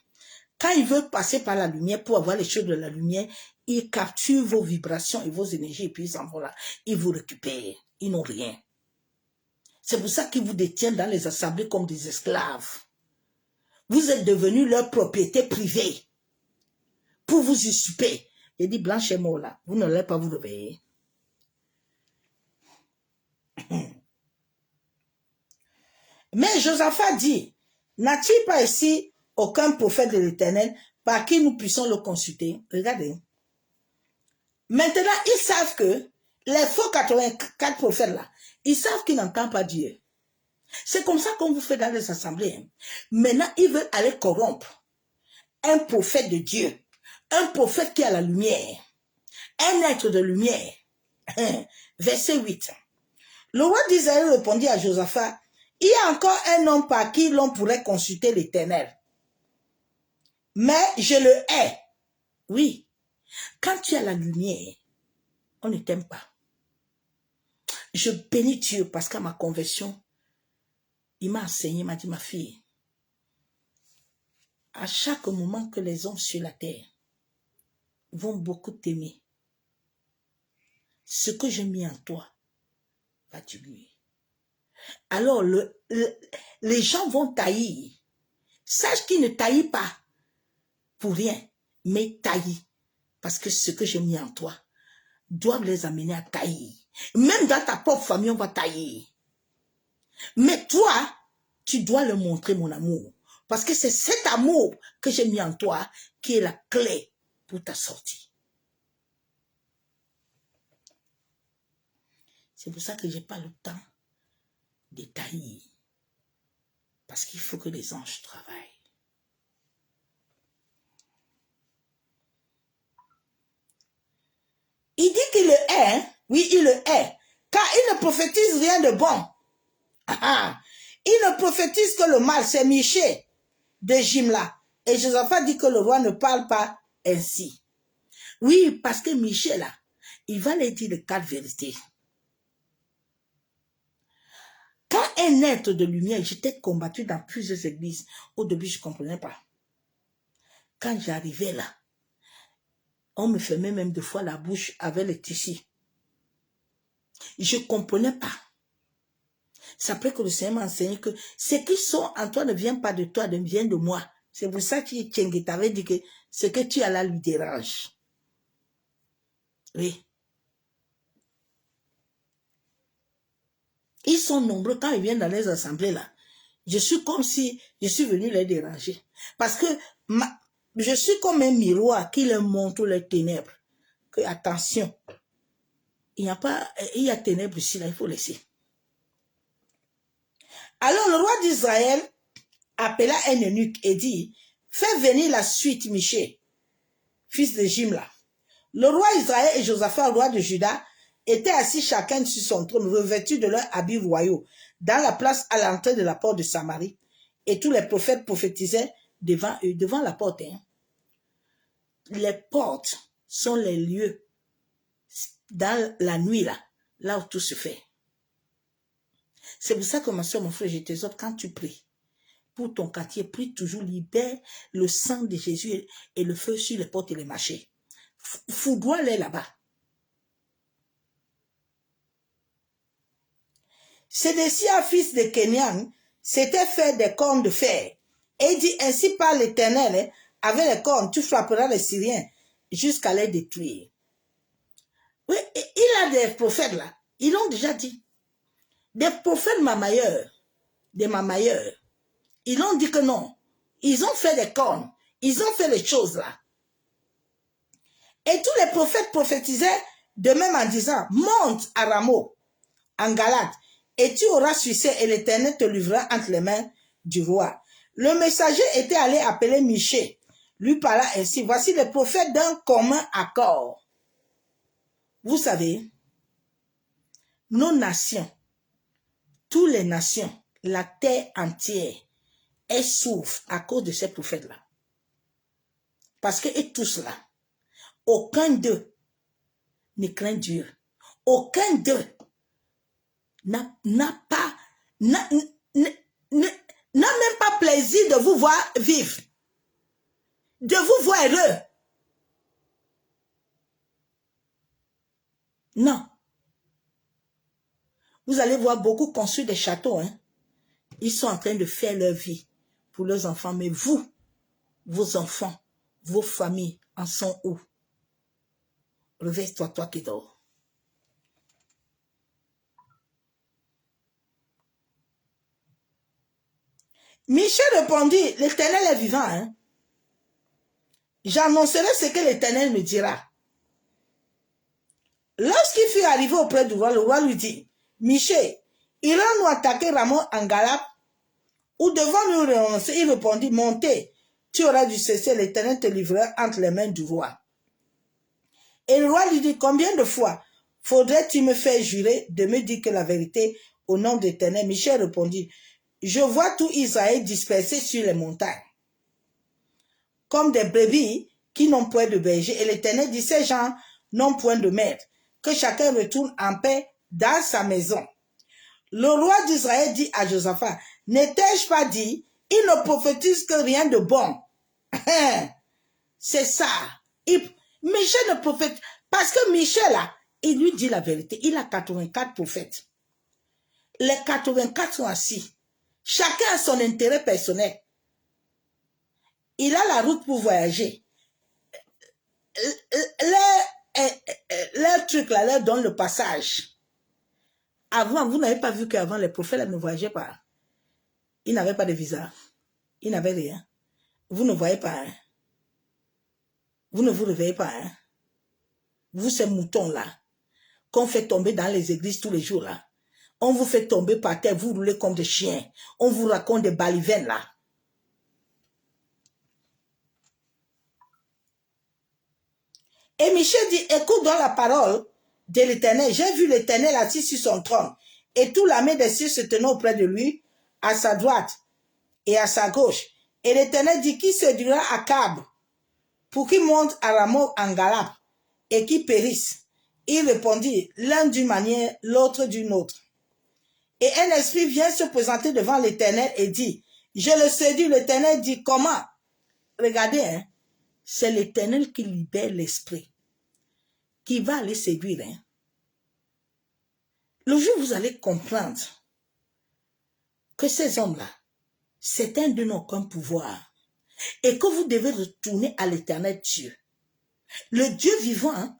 Quand ils veulent passer par la lumière pour avoir les choses de la lumière, ils capturent vos vibrations et vos énergies et puis ils s'en vont là. Ils vous récupèrent. Ils n'ont rien. C'est pour ça qu'ils vous détiennent dans les assemblées comme des esclaves. Vous êtes devenus leur propriété privée pour vous usurper. Il dit, Blanche est mort là. Vous n'allez pas vous réveiller. Mais Josaphat dit, n'a-t-il pas ici aucun prophète de l'Éternel par qui nous puissions le consulter? Regardez. Maintenant, ils savent que les faux 84 prophètes là, ils savent qu'ils n'entendent pas Dieu. C'est comme ça qu'on vous fait dans les assemblées. Hein. Maintenant, ils veulent aller corrompre un prophète de Dieu, un prophète qui a la lumière, un être de lumière. Verset 8. Le roi d'Israël répondit à Josaphat, il y a encore un homme par qui l'on pourrait consulter l'Éternel. Mais je le hais. Oui. Quand tu as la lumière, on ne t'aime pas. Je bénis Dieu parce qu'à ma conversion, il m'a enseigné, il m'a dit, ma fille, à chaque moment que les hommes sur la terre vont beaucoup t'aimer, ce que j'ai mis en toi va diminuer. Alors, les gens vont taillir. Sache qu'ils ne taillent pas pour rien, mais taillent. Parce que ce que j'ai mis en toi doivent les amener à tailler. Même dans ta propre famille, on va tailler. Mais toi, tu dois leur montrer mon amour. Parce que c'est cet amour que j'ai mis en toi qui est la clé pour ta sortie. C'est pour ça que je n'ai pas le temps de taillir. Parce qu'il faut que les anges travaillent. Il dit qu'il le hait, hein? Oui, il le hait, car il ne prophétise rien de bon. Il ne prophétise que le mal, c'est Michée de Jimla. Et Josaphat dit que le roi ne parle pas ainsi. Oui, parce que Michée, là, il va lui dire les 4 vérités. Quand un être de lumière, j'étais combattu dans plusieurs églises. Au début, je ne comprenais pas. Quand j'arrivais là, on me fermait même 2 fois la bouche avec les tissus. Je ne comprenais pas. C'est après que le Seigneur m'a enseigné que ce qui sont en toi ne vient pas de toi, ne vient de moi. C'est pour ça que Tchengue t'avait dit que ce que tu as là lui dérange. Oui. Ils sont nombreux quand ils viennent dans les assemblées là. Je suis comme si je suis venu les déranger. Parce que je suis comme un miroir qui leur montre les ténèbres. Que attention, il y a ténèbres ici là, il faut laisser. Alors le roi d'Israël appela un eunuque et dit, fais venir la suite Michée, fils de Jimla. Le roi Israël et Josaphat, roi de Juda, étaient assis chacun sur son trône, revêtus de leurs habits royaux, dans la place à l'entrée de la porte de Samarie. Et tous les prophètes prophétisaient devant eux, devant la porte. Hein. Les portes sont les lieux dans la nuit, là où tout se fait. C'est pour ça que ma soeur, mon frère, je t'exhorte, quand tu pries, pour ton quartier, prie toujours, libère le sang de Jésus et le feu sur les portes et les marchés. Foudroie-les là-bas. Sédécia, fils de Kenyan, s'était fait des cornes de fer. Et dit, ainsi par l'Éternel, avec les cornes, tu frapperas les Syriens jusqu'à les détruire. Oui, il a des prophètes là. Ils l'ont déjà dit. Des prophètes mamailleurs. Des mamailleurs. Ils ont dit que non. Ils ont fait des cornes. Ils ont fait les choses là. Et tous les prophètes prophétisaient de même en disant, monte à Rameau, en Galate, et tu auras succès et l'Éternel te livrera entre les mains du roi. Le messager était allé appeler Michée, lui parla ainsi, voici les prophètes d'un commun accord. Vous savez, nos nations, toutes les nations, la terre entière, elles souffrent à cause de ces prophètes-là. Parce qu'eux tous là, aucun d'eux ne craint Dieu. Aucun d'eux n'a même pas plaisir de vous voir vivre, de vous voir heureux. Non. Vous allez voir beaucoup construire des châteaux. Hein? Ils sont en train de faire leur vie pour leurs enfants. Mais vous, vos enfants, vos familles en sont où? Réveille-toi, toi qui dors. Michée répondit, l'Éternel est vivant. Hein? J'annoncerai ce que l'Éternel me dira. Lorsqu'il fut arrivé auprès du roi, le roi lui dit, Michée, irons-nous attaquer Ramon en Galate ou devons-nous renoncer? Il répondit, montez, tu auras du cesser, l'Éternel te livrera entre les mains du roi. Et le roi lui dit, combien de fois faudrait-il me faire jurer de me dire que la vérité au nom de l'Éternel? Michée répondit, je vois tout Israël dispersé sur les montagnes, comme des brebis qui n'ont point de berger. Et l'Éternel dit, ces gens n'ont point de maître, que chacun retourne en paix dans sa maison. Le roi d'Israël dit à Josaphat, n'ai-je pas dit, il ne prophétise que rien de bon. C'est ça. Michée ne prophète, parce que Michée là, il lui dit la vérité. Il a 84 prophètes. Les 84 sont assis. Chacun a son intérêt personnel. Il a la route pour voyager. Leur truc là, leur donne le passage. Avant, vous n'avez pas vu qu'avant, les prophètes là, ne voyageaient pas. Ils n'avaient pas de visa. il n'avait rien. Vous ne voyez pas, hein? Vous ne vous réveillez pas, hein? Vous, ces moutons-là, qu'on fait tomber dans les églises tous les jours, là. On vous fait tomber par terre, vous roulez comme des chiens. On vous raconte des balivernes, là. Et Michel dit, écoute dans la parole de l'Éternel. J'ai vu l'Éternel assis sur son trône, et toute l'armée des cieux se tenant auprès de lui, à sa droite et à sa gauche. Et l'Éternel dit, qui séduira Akab pour qu'il monte à Ramoth en Galade et qu'il périsse? Il répondit, l'un d'une manière, l'autre d'une autre. Et un esprit vient se présenter devant l'Éternel et dit, je le séduis. L'Éternel dit, comment? Regardez, hein, c'est l'Éternel qui libère l'esprit, qui va aller séduire. Hein. Le jour où vous allez comprendre que ces hommes-là, c'est un de n'ont aucun pouvoir, et que vous devez retourner à l'Éternel Dieu, le Dieu vivant, hein,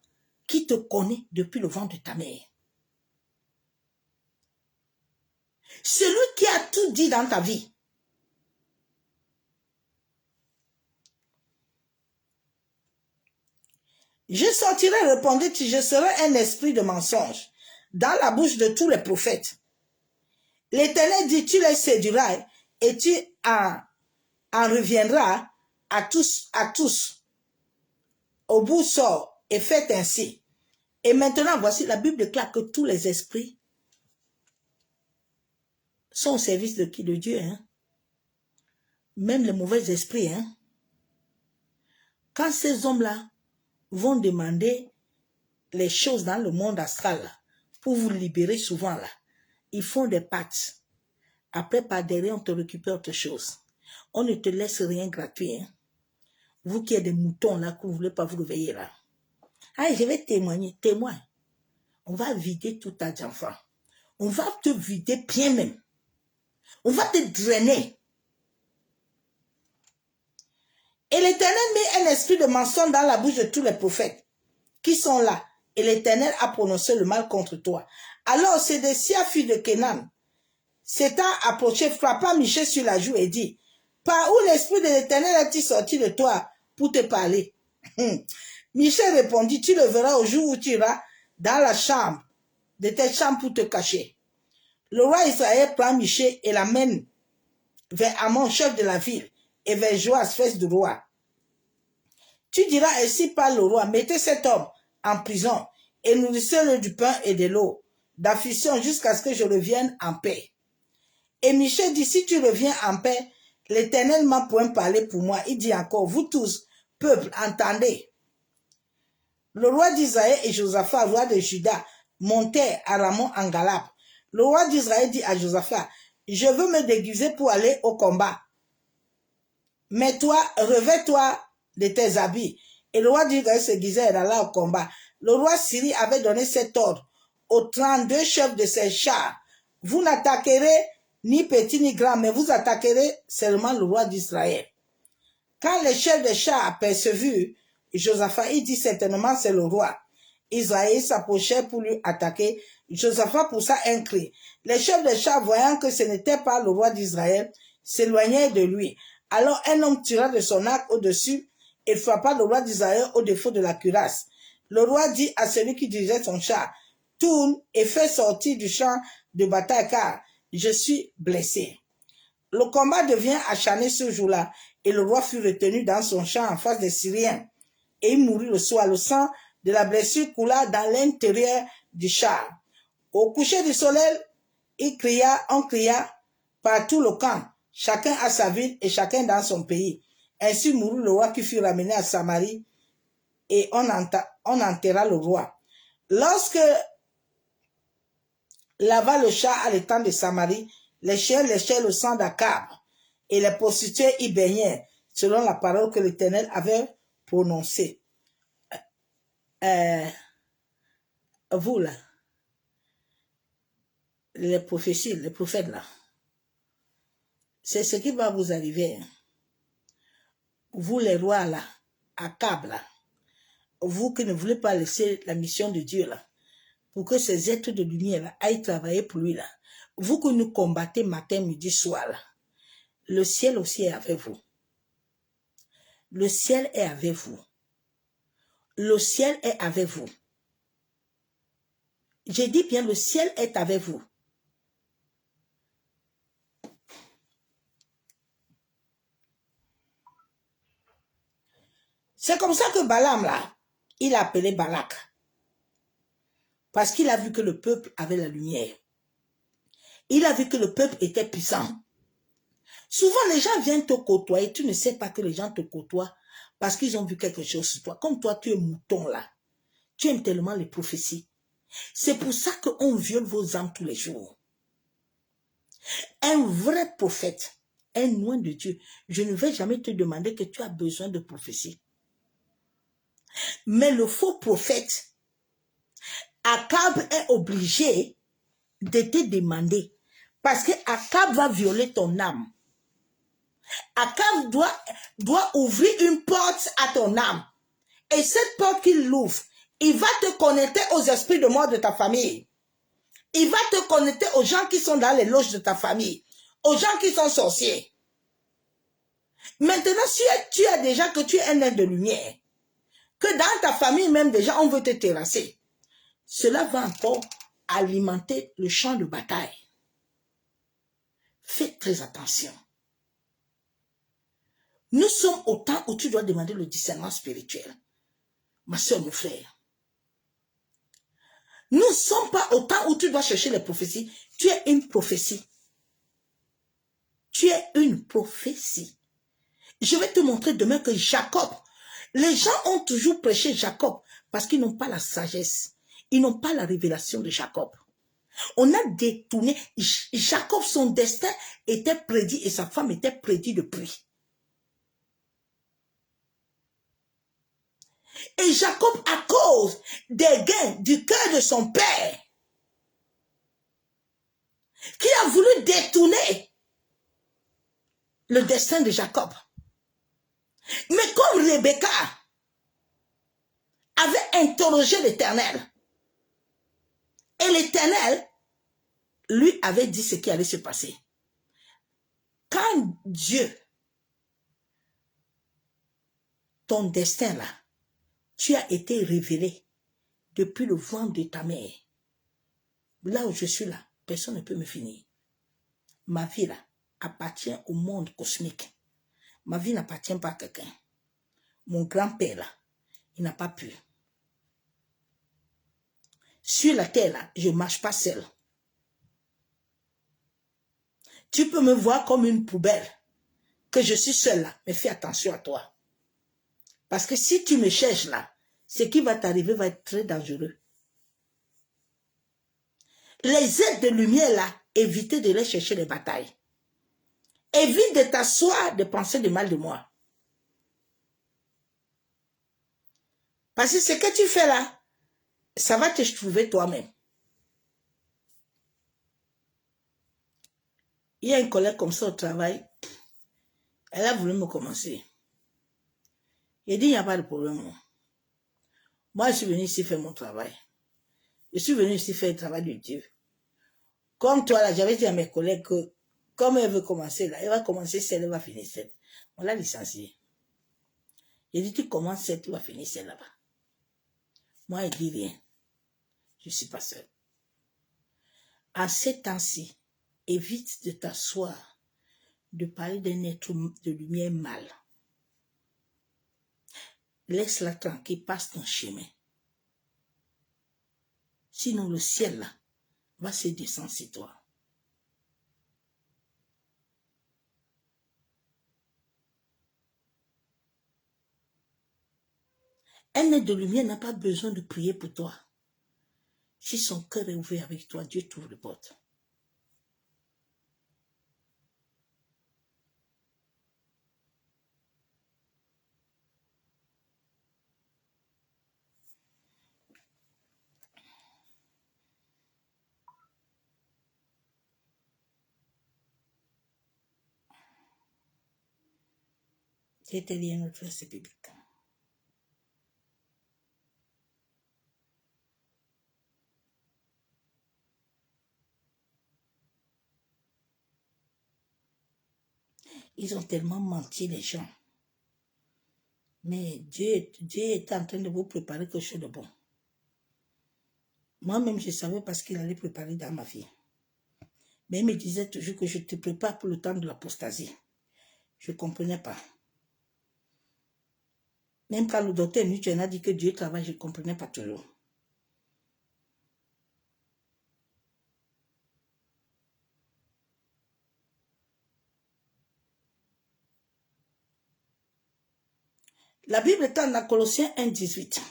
qui te connaît depuis le ventre de ta mère. Celui qui a tout dit dans ta vie. Je sortirai, répondit-il, je serai un esprit de mensonge dans la bouche de tous les prophètes. L'Éternel dit, tu les séduiras et tu en reviendras à tous. Au bout sort et faites ainsi. Et maintenant, voici, la Bible déclare que tous les esprits sont au service de qui? De Dieu. Hein? Même les mauvais esprits. Hein? Quand ces hommes-là vont demander les choses dans le monde astral, là, pour vous libérer souvent, là, ils font des pactes. Après, par derrière, on te récupère autre chose. On ne te laisse rien gratuit. Hein? Vous qui êtes des moutons, là, que vous ne voulez pas vous réveiller, là. Ah, je vais témoigner. Témoin. On va vider tout ta enfant. On va te vider bien même. On va te drainer. Et l'Éternel met un esprit de mensonge dans la bouche de tous les prophètes qui sont là. Et l'Éternel a prononcé le mal contre toi. Alors Sédécia, fille de Kénan, s'étant approché, frappa Michel sur la joue et dit, par où l'esprit de l'Éternel est-il sorti de toi pour te parler? Michel répondit, tu le verras au jour où tu iras dans la chambre de tes chambres pour te cacher. Le roi Israël prend Michel et l'amène vers Amon, chef de la ville, et vers Joas, fils du roi. Tu diras, ainsi parle le roi, mettez cet homme en prison et nourrissez-le du pain et de l'eau, d'affliction jusqu'à ce que je revienne en paix. Et Michel dit, si tu reviens en paix, l'Éternel m'a point parlé pour moi. Il dit encore, vous tous, peuple, entendez. Le roi d'Israël et Josaphat, roi de Juda, montèrent à Ramoth en Galade. Le roi d'Israël dit à Josaphat, je veux me déguiser pour aller au combat. Mais toi, revêt-toi de tes habits. Et le roi d'Israël se déguisait et alla au combat. Le roi Syrie avait donné cet ordre aux 32 chefs de ses chars. Vous n'attaquerez ni petit ni grand, mais vous attaquerez seulement le roi d'Israël. Quand les chefs des chars aperçurent Josaphat, il dit certainement c'est le roi. Israël s'approchait pour lui attaquer. Josaphat poussa un cri. Les chefs des chars, voyant que ce n'était pas le roi d'Israël, s'éloignèrent de lui. Alors un homme tira de son arc au-dessus et frappa le roi d'Israël au défaut de la cuirasse. Le roi dit à celui qui dirigeait son char, tourne et fais sortir du champ de bataille car je suis blessé. Le combat devient acharné ce jour-là et le roi fut retenu dans son champ en face des Syriens. Et il mourut le soir. Le sang de la blessure coula dans l'intérieur du char. Au coucher du soleil, on cria par tout le camp, chacun à sa ville et chacun dans son pays. Ainsi mourut le roi qui fut ramené à Samarie et on enterra le roi. Lorsque lava le char à l'étang de Samarie, les chiens léchaient le sang d'Akab et les prostituées y baignaient, selon la parole que l'Éternel avait prononcée. Vous là, les prophéties, les prophètes là, c'est ce qui va vous arriver. Vous les rois là, Akab là, vous qui ne voulez pas laisser la mission de Dieu là, pour que ces êtres de lumière là aillent travailler pour lui là, vous que nous combattez matin, midi, soir là, Le ciel aussi est avec vous. Le ciel est avec vous. Le ciel est avec vous. J'ai dit bien, le ciel est avec vous. C'est comme ça que Balaam, là, il a appelé Balak. Parce qu'il a vu que le peuple avait la lumière. Il a vu que le peuple était puissant. Souvent, les gens viennent te côtoyer. Tu ne sais pas que les gens te côtoient parce qu'ils ont vu quelque chose sur toi. Comme toi, tu es mouton, là. Tu aimes tellement les prophéties. C'est pour ça qu'on viole vos âmes tous les jours. Un vrai prophète, un loin de Dieu, je ne vais jamais te demander que tu as besoin de prophétie. Mais le faux prophète, Akab est obligé de te demander. Parce que Akab va violer ton âme. Akab doit ouvrir une porte à ton âme. Et cette porte qu'il l'ouvre, il va te connecter aux esprits de mort de ta famille. Il va te connecter aux gens qui sont dans les loges de ta famille. Aux gens qui sont sorciers. Maintenant, si tu as déjà que tu es un être de lumière, que dans ta famille même déjà on veut te terrasser, cela va encore alimenter le champ de bataille. Fais très attention. Nous sommes au temps où tu dois demander le discernement spirituel. Ma soeur, mon frère. Nous ne sommes pas au temps où tu dois chercher les prophéties. Tu es une prophétie. Tu es une prophétie. Je vais te montrer demain que Jacob, les gens ont toujours prêché Jacob parce qu'ils n'ont pas la sagesse. Ils n'ont pas la révélation de Jacob. On a détourné. Jacob, son destin était prédit et sa femme était prédit depuis. Et Jacob, à cause des gains du cœur de son père, qui a voulu détourner le destin de Jacob. Mais comme Rebecca avait interrogé l'Éternel, et l'Éternel lui avait dit ce qui allait se passer. Quand Dieu, ton destin là, tu as été révélé depuis le ventre de ta mère. Là où je suis là, personne ne peut me finir. Ma vie là appartient au monde cosmique. Ma vie n'appartient pas à quelqu'un. Mon grand-père là, il n'a pas pu. Sur la terre là, je ne marche pas seul. Tu peux me voir comme une poubelle, que je suis seule là, mais fais attention à toi. Parce que si tu me cherches là, ce qui va t'arriver va être très dangereux. Les êtres de lumière là, évitez de les chercher les batailles. Évite de t'asseoir, de penser de mal de moi. Parce que ce que tu fais là, ça va te trouver toi-même. Il y a une collègue comme ça au travail, elle a voulu me commencer. Il dit, il n'y a pas de problème. Moi, je suis venu ici faire mon travail. Je suis venu ici faire le travail de Dieu. Comme toi, là, j'avais dit à mes collègues que, comme elle veut commencer là, elle va commencer celle, elle va finir celle. On l'a licenciée. J'ai dit, tu commences celle, tu vas finir celle là-bas. Moi, elle dit rien. Je ne suis pas seule. À ces temps-ci, évite de t'asseoir, de parler d'un être de lumière mal. Laisse-la tranquille, passe ton chemin. Sinon, le ciel là va se descendre sur toi. Un être de lumière n'a pas besoin de prier pour toi. Si son cœur est ouvert avec toi, Dieu t'ouvre les portes. Je vais te lire notre verset biblique. Ils ont tellement menti, les gens. Mais Dieu était en train de vous préparer quelque chose de bon. Moi-même, je savais parce qu'il allait préparer dans ma vie. Mais il me disait toujours que je te prépare pour le temps de l'apostasie. Je ne comprenais pas. Même quand le docteur Newton a dit que Dieu travaille, je ne comprenais pas toujours. La Bible est dans Colossiens 1,18.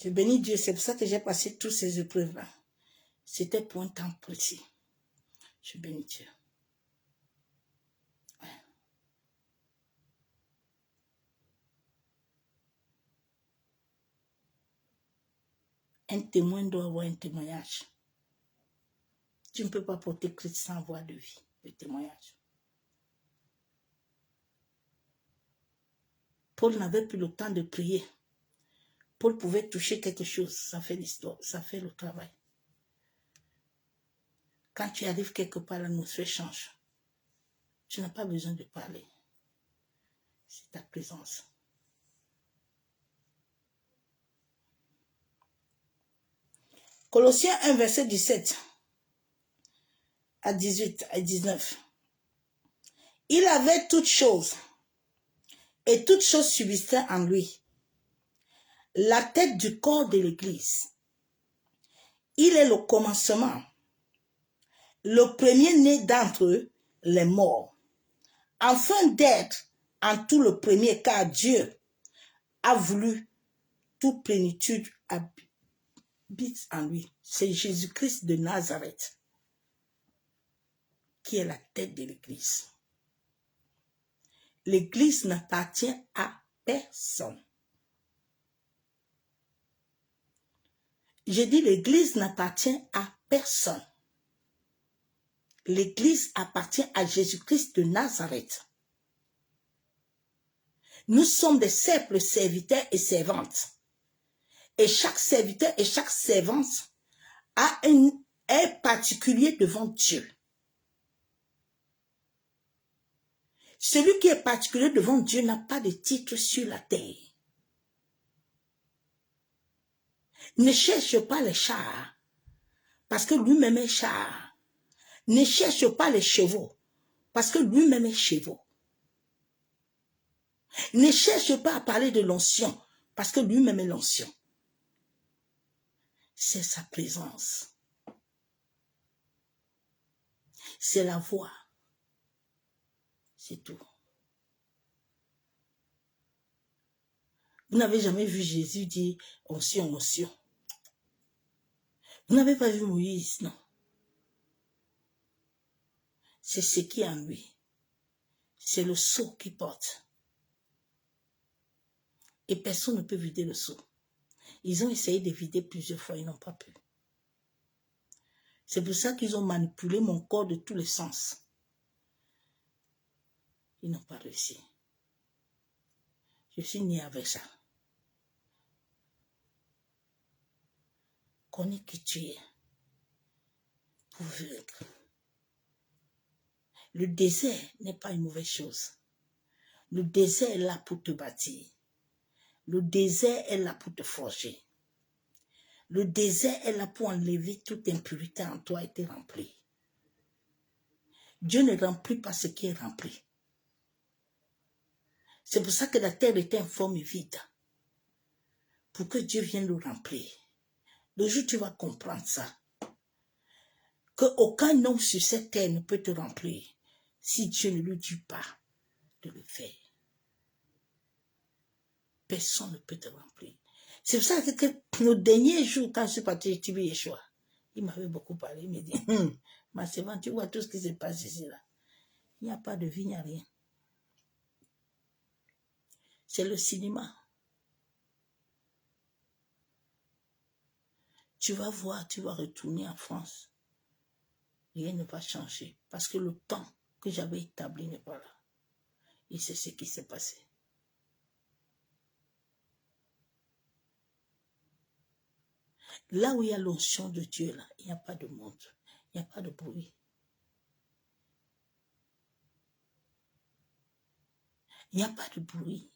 Je bénis Dieu, c'est pour ça que j'ai passé toutes ces épreuves-là. C'était pour un temps précis. Je bénis Dieu. Ouais. Un témoin doit avoir un témoignage. Tu ne peux pas porter Christ sans voix de vie, de témoignage. Paul n'avait plus le temps de prier. Paul pouvait toucher quelque chose, ça fait l'histoire, ça fait le travail. Quand tu arrives quelque part, l'atmosphère change. Tu n'as pas besoin de parler. C'est ta présence. Colossiens 1, verset 17 à 18 à 19. Il avait toutes choses, et toutes choses subsistaient en lui. La tête du corps de l'Église. Il est le commencement, le premier-né d'entre les morts, afin d'être en tout le premier, car Dieu a voulu toute plénitude habite en lui. C'est Jésus-Christ de Nazareth qui est la tête de l'Église. L'Église n'appartient à personne. J'ai dit l'Église n'appartient à personne. L'Église appartient à Jésus-Christ de Nazareth. Nous sommes des simples serviteurs et servantes. Et chaque serviteur et chaque servante a un particulier devant Dieu. Celui qui est particulier devant Dieu n'a pas de titre sur la terre. Ne cherche pas les chars, parce que lui-même est char. Ne cherche pas les chevaux, parce que lui-même est chevaux. Ne cherche pas à parler de l'onction, parce que lui-même est l'onction. C'est sa présence. C'est la voix. C'est tout. Vous n'avez jamais vu Jésus dire onction, onction. Vous n'avez pas vu Moïse, non. C'est ce qui est en lui. C'est le sceau qui porte. Et personne ne peut vider le sceau. Ils ont essayé de vider plusieurs fois, ils n'ont pas pu. C'est pour ça qu'ils ont manipulé mon corps de tous les sens. Ils n'ont pas réussi. Je suis né avec ça. Connais qui tu es pour vaincre. Le désert n'est pas une mauvaise chose. Le désert est là pour te bâtir. Le désert est là pour te forger. Le désert est là pour enlever toute impurité en toi et te remplir. Dieu ne remplit pas ce qui est rempli. C'est pour ça que la terre est informe et vide. Pour que Dieu vienne le remplir. Le jour où tu vas comprendre ça, qu'aucun homme sur cette terre ne peut te remplir si Dieu ne lui dit pas de le faire. Personne ne peut te remplir. C'est pour ça que le dernier jour, quand je suis parti chez Yeshua, il m'avait beaucoup parlé. Il me dit, ma servante, tu vois tout ce qui se passe ici là. Il n'y a pas de vie, il n'y a rien. C'est le cinéma. Tu vas voir, tu vas retourner en France. Rien ne va changer. Parce que le temps que j'avais établi n'est pas là. Et c'est ce qui s'est passé. Là où il y a l'onction de Dieu, là, il n'y a pas de monde. Il Il n'y a pas de bruit. Il n'y a pas de bruit.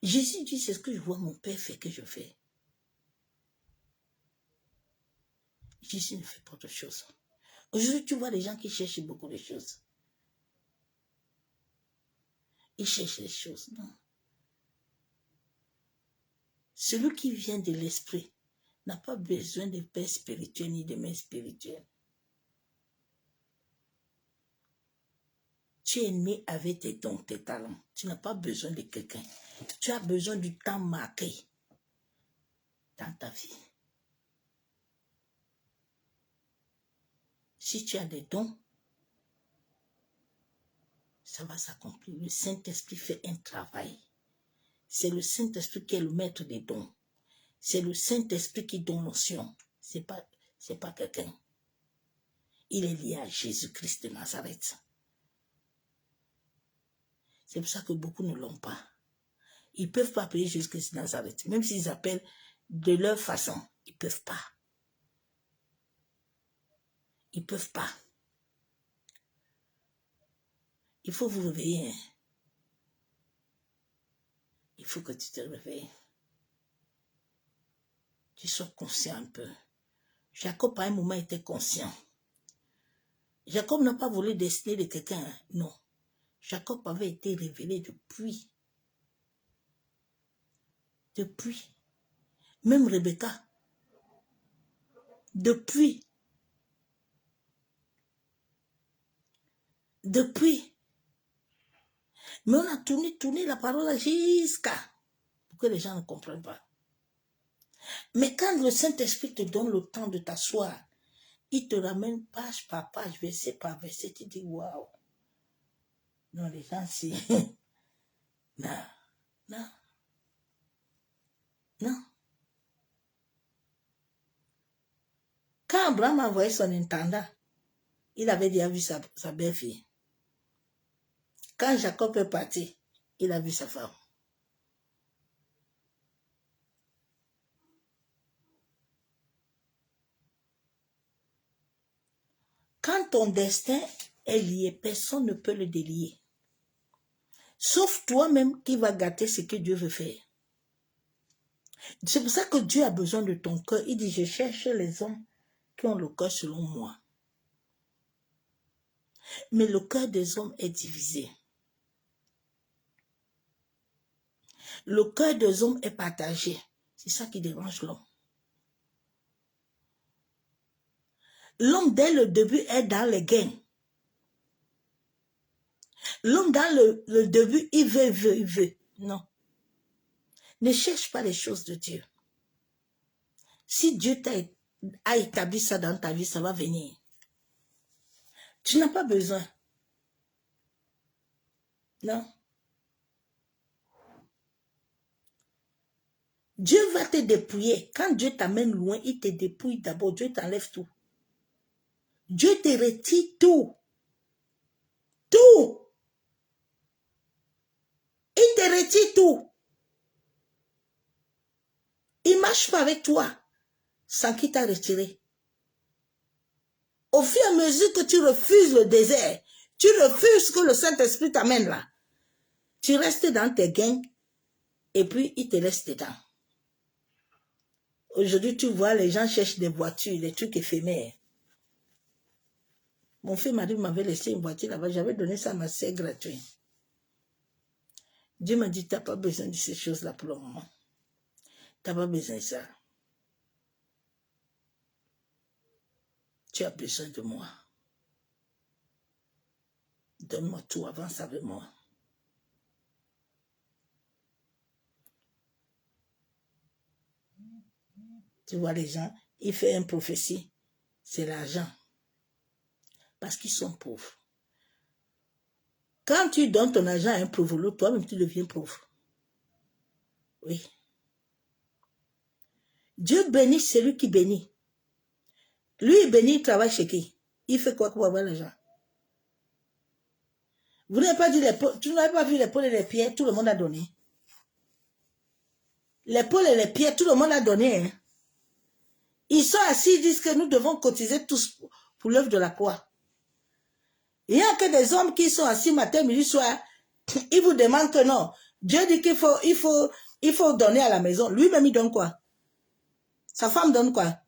Jésus dit, c'est ce que je vois mon Père fait que je fais. Jésus ne fait pas de choses. Aujourd'hui, tu vois des gens qui cherchent beaucoup de choses. Ils cherchent les choses, non. Celui qui vient de l'esprit n'a pas besoin de père spirituel ni de mère spirituelle. Tu es né avec tes dons, tes talents. Tu n'as pas besoin de quelqu'un. Tu as besoin du temps marqué dans ta vie. Si tu as des dons, ça va s'accomplir. Le Saint-Esprit fait un travail. C'est le Saint-Esprit qui est le maître des dons. C'est le Saint-Esprit qui donne l'onction. C'est pas quelqu'un. Il est lié à Jésus-Christ de Nazareth. C'est pour ça que beaucoup ne l'ont pas. Ils ne peuvent pas appeler Jésus-Christ de Nazareth. Même s'ils appellent de leur façon, ils ne peuvent pas. Ils ne peuvent pas. Il faut vous réveiller. Il faut que tu te réveilles. Tu sois conscient un peu. Jacob, à un moment, était conscient. Jacob n'a pas voulu dessiner de quelqu'un. Non. Jacob avait été révélé depuis. Depuis. Même Rebecca. Depuis. Depuis. Mais on a tourné la parole jusqu'à pour que les gens ne comprennent pas. Mais quand le Saint-Esprit te donne le temps de t'asseoir, il te ramène page par page, verset par verset, tu dis waouh. Non, les gens, si. Non, non, non. Quand Abraham a envoyé son intendant, il avait déjà vu sa belle-fille. Quand Jacob est parti, il a vu sa femme. Quand ton destin est lié, personne ne peut le délier. Sauf toi-même qui va gâter ce que Dieu veut faire. C'est pour ça que Dieu a besoin de ton cœur. Il dit, je cherche les hommes qui ont le cœur selon moi. Mais le cœur des hommes est divisé. Le cœur des hommes est partagé. C'est ça qui dérange l'homme. L'homme, dès le début, est dans les gains. L'homme, dans le début, il veut. Non. Ne cherche pas les choses de Dieu. Si Dieu a établi ça dans ta vie, ça va venir. Tu n'as pas besoin. Non. Dieu va te dépouiller. Quand Dieu t'amène loin, il te dépouille d'abord. Dieu t'enlève tout. Dieu te retire tout. Tout. Il te retire tout. Il ne marche pas avec toi sans qu'il t'a retiré. Au fur et à mesure que tu refuses le désert, tu refuses que le Saint-Esprit t'amène là, tu restes dans tes gains et puis il te laisse dedans. Aujourd'hui, tu vois, les gens cherchent des voitures, des trucs éphémères. Mon fils Marie m'avait laissé une voiture là-bas, j'avais donné ça à ma sœur gratuit. Dieu m'a dit, tu n'as pas besoin de ces choses-là pour le moment. Tu n'as pas besoin de ça. Tu as besoin de moi. Donne-moi tout, avance avec moi. Tu vois les gens, il fait une prophétie, c'est l'argent. Parce qu'ils sont pauvres. Quand tu donnes ton argent à un pauvre, toi-même tu deviens pauvre. Oui. Dieu bénit celui qui bénit. Lui, il bénit, il travaille chez qui? Il fait quoi pour avoir l'argent? Vous n'avez pas dit tu n'avez pas vu les Paul et les Pierre, tout le monde a donné. Les Paul et les Pierre, tout le monde a donné. Hein? Ils sont assis, ils disent que nous devons cotiser tous pour l'œuvre de la croix. Il n'y a que des hommes qui sont assis matin, midi, soir. Ils vous demandent que non. Dieu dit qu'il faut donner à la maison. Lui-même, il donne quoi? Sa femme donne quoi?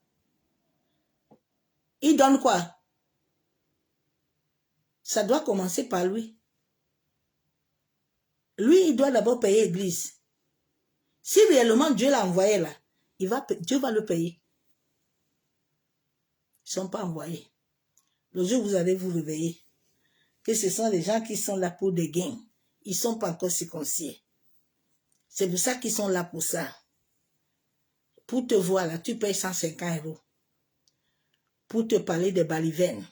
Il donne quoi? Ça doit commencer par lui. Lui, il doit d'abord payer l'église. Si réellement Dieu l'a envoyé là, Dieu va le payer. Ils ne sont pas envoyés. Le jour où vous allez vous réveiller, que ce sont les gens qui sont là pour des gains. Ils ne sont pas encore circoncis. C'est pour ça qu'ils sont là pour ça. Pour te voir là, tu payes 150 €. Pour te parler des balivernes.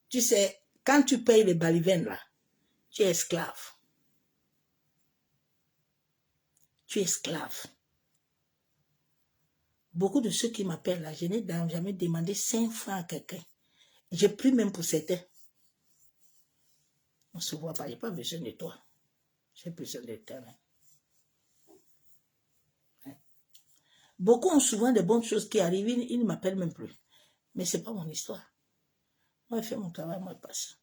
Tu sais, quand tu payes les balivernes là, tu es esclave. Tu es esclave. Beaucoup de ceux qui m'appellent là, je n'ai jamais demandé 5 francs à quelqu'un. J'ai pris même pour certains. On ne se voit pas, je n'ai pas besoin de toi. J'ai besoin de toi. Beaucoup ont souvent de bonnes choses qui arrivent, ils ne m'appellent même plus. Mais ce n'est pas mon histoire. Moi, je fais mon travail, moi, je passe.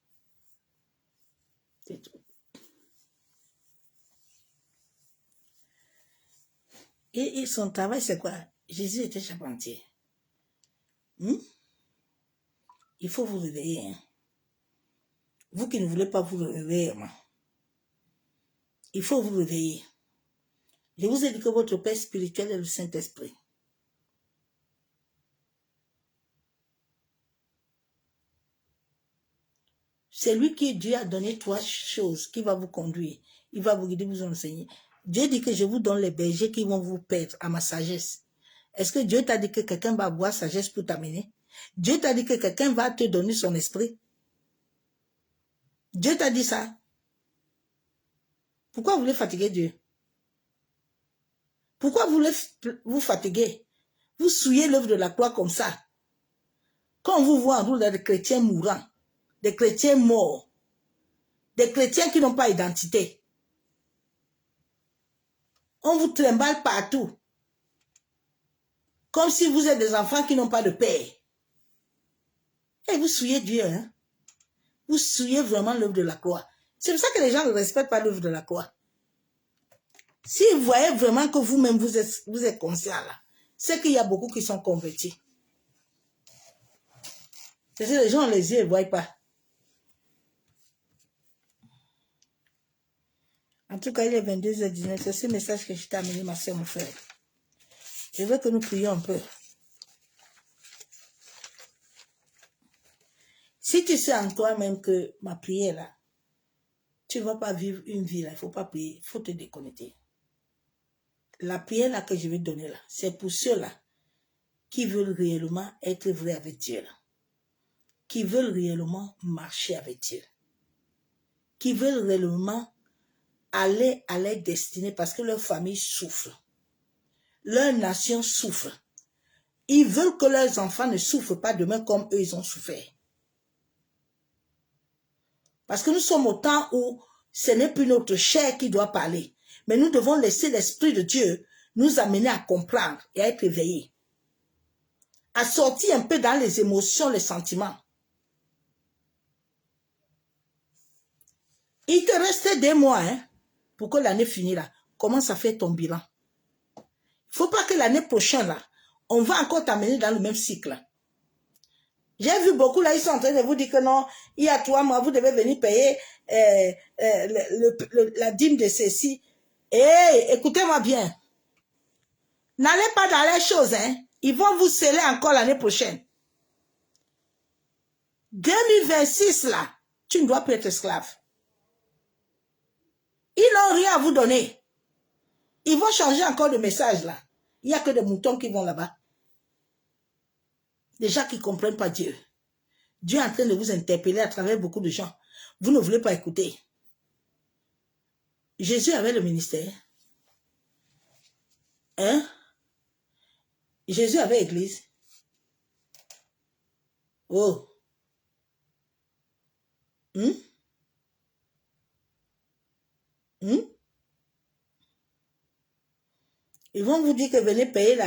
C'est tout. Et son travail, c'est quoi? Jésus était charpentier. Il faut vous réveiller. Hein? Vous qui ne voulez pas vous réveiller, moi. Il faut vous réveiller. Je vous ai dit que votre Père spirituel est le Saint-Esprit. C'est lui qui, Dieu a donné 3 choses qui va vous conduire. Il va vous guider, vous enseigner. Dieu dit que je vous donne les bergers qui vont vous perdre à ma sagesse. Est-ce que Dieu t'a dit que quelqu'un va avoir sagesse pour t'amener? Dieu t'a dit que quelqu'un va te donner son esprit? Dieu t'a dit ça? Pourquoi vous voulez fatiguer Dieu? Pourquoi vous voulez vous fatiguer? Vous souillez l'œuvre de la croix comme ça. Quand on vous voit en route des chrétiens mourants, des chrétiens morts, des chrétiens qui n'ont pas d'identité, on vous trimballe partout. Comme si vous êtes des enfants qui n'ont pas de père. Et vous souillez Dieu, hein? Vous souillez vraiment l'œuvre de la croix. C'est pour ça que les gens ne respectent pas l'œuvre de la croix. Si vous voyez vraiment que vous-même vous êtes conscient là, c'est qu'il y a beaucoup qui sont convertis. C'est que les gens, les yeux ne voient pas. En tout cas, il est 22h19. C'est ce message que je t'ai amené, ma soeur, mon frère. Je veux que nous prions un peu. Si tu sais en toi-même que ma prière là, tu ne vas pas vivre une vie là, il ne faut pas prier, il faut te déconnecter. La prière là que je vais donner là, c'est pour ceux-là qui veulent réellement être vrais avec Dieu là, qui veulent réellement marcher avec Dieu, qui veulent réellement aller à leur destinée parce que leur famille souffre, leur nation souffre. Ils veulent que leurs enfants ne souffrent pas demain comme eux ils ont souffert. Parce que nous sommes au temps où ce n'est plus notre chair qui doit parler. Mais nous devons laisser l'Esprit de Dieu nous amener à comprendre et à être éveillés. À sortir un peu dans les émotions, les sentiments. Il te reste 2 mois hein, pour que l'année finisse là. Commence à faire ton bilan. Il ne faut pas que l'année prochaine là, on va encore t'amener dans le même cycle. J'ai vu beaucoup là, ils sont en train de vous dire que non, il y a 3 mois, vous devez venir payer la dîme de ceci. Écoutez-moi bien. N'allez pas dans les choses, hein. Ils vont vous sceller encore l'année prochaine. 2026 là, tu ne dois plus être esclave. Ils n'ont rien à vous donner. Ils vont changer encore de message là. Il n'y a que des moutons qui vont là-bas. Des gens qui ne comprennent pas Dieu. Dieu est en train de vous interpeller à travers beaucoup de gens. Vous ne voulez pas écouter. Jésus avait le ministère. Hein? Jésus avait l'église. Oh. Ils vont vous dire que venez payer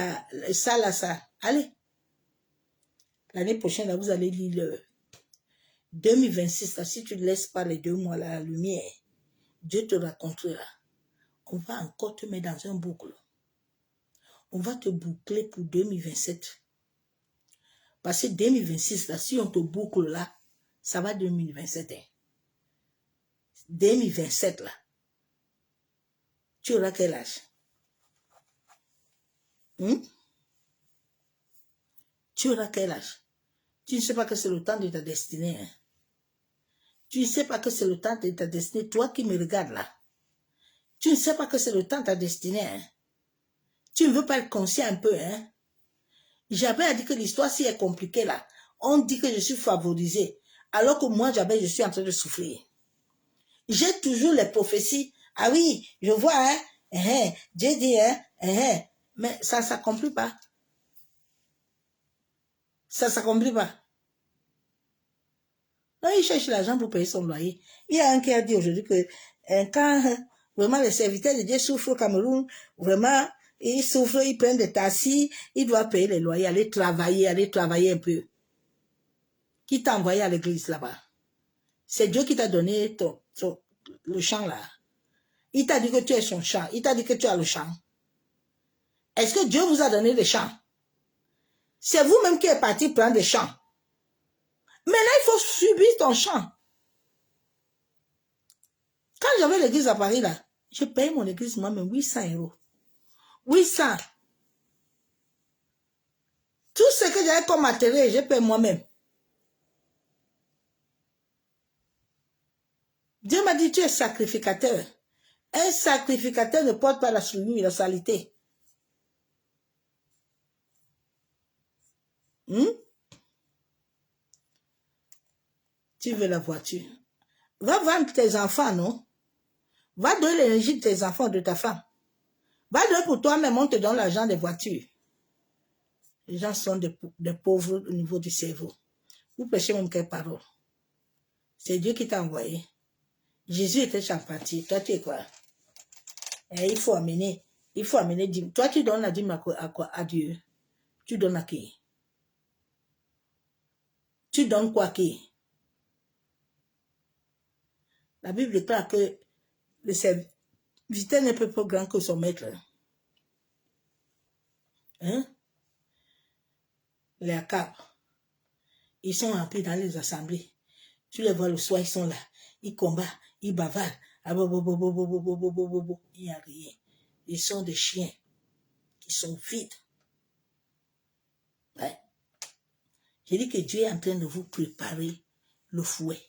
ça, là, ça. Allez. L'année prochaine, là, vous allez lire le 2026, là, si tu ne laisses pas les 2 mois, là, la lumière, Dieu te racontera. On va encore te mettre dans un boucle. On va te boucler pour 2027. Parce que 2026, là, si on te boucle là, ça va 2027. Hein. 2027, là, tu auras quel âge? Tu auras quel âge? Tu ne sais pas que c'est le temps de ta destinée. Hein? Tu ne sais pas que c'est le temps de ta destinée. Toi qui me regardes là, tu ne sais pas que c'est le temps de ta destinée. Hein? Tu ne veux pas être conscient un peu. Hein? J'avais dit que l'histoire si est compliquée là. On dit que je suis favorisée. Alors que moi, je suis en train de souffrir. J'ai toujours les prophéties. Ah oui, je vois, hein, Dieu dit, hein, mais ça ne s'accomplit pas. Ça ne s'accomplit pas. Non, il cherche l'argent pour payer son loyer. Il y a un qui a dit aujourd'hui que quand vraiment les serviteurs de Dieu souffrent au Cameroun, vraiment, ils souffrent, ils prennent des taxis, ils doivent payer les loyers, aller travailler un peu. Qui t'a envoyé à l'église là-bas? C'est Dieu qui t'a donné le champ là. Il t'a dit que tu es son champ. Il t'a dit que tu as le champ. Est-ce que Dieu vous a donné le champ? C'est vous-même qui êtes parti prendre des champs. Maintenant, il faut subir ton champ. Quand j'avais l'église à Paris, là, je payais mon église moi-même 800 €. 800. Tout ce que j'avais comme matériel, je paye moi-même. Dieu m'a dit, tu es sacrificateur. Un sacrificateur ne porte pas la salité. Tu veux la voiture. Va vendre tes enfants, non? Va donner l'énergie de tes enfants, de ta femme. Va donner pour toi-même, on te donne l'argent des voitures. Les gens sont des pauvres au niveau du cerveau. Vous prêchez même quelle parole? C'est Dieu qui t'a envoyé. Jésus était charpentier. Toi, tu es quoi? Et il faut amener dîme. Toi, tu donnes la dîme à quoi? À Dieu. Tu donnes à qui? Tu donnes quoi à qui? La Bible déclare que le serviteur n'est pas plus grand que son maître. Hein? Les ACAP, ils sont remplis dans les assemblées. Tu les vois le soir, ils sont là. Ils combattent, ils bavardent. Il n'y a rien. Ils sont des chiens qui sont vides. Ouais. J'ai dit que Dieu est en train de vous préparer le fouet.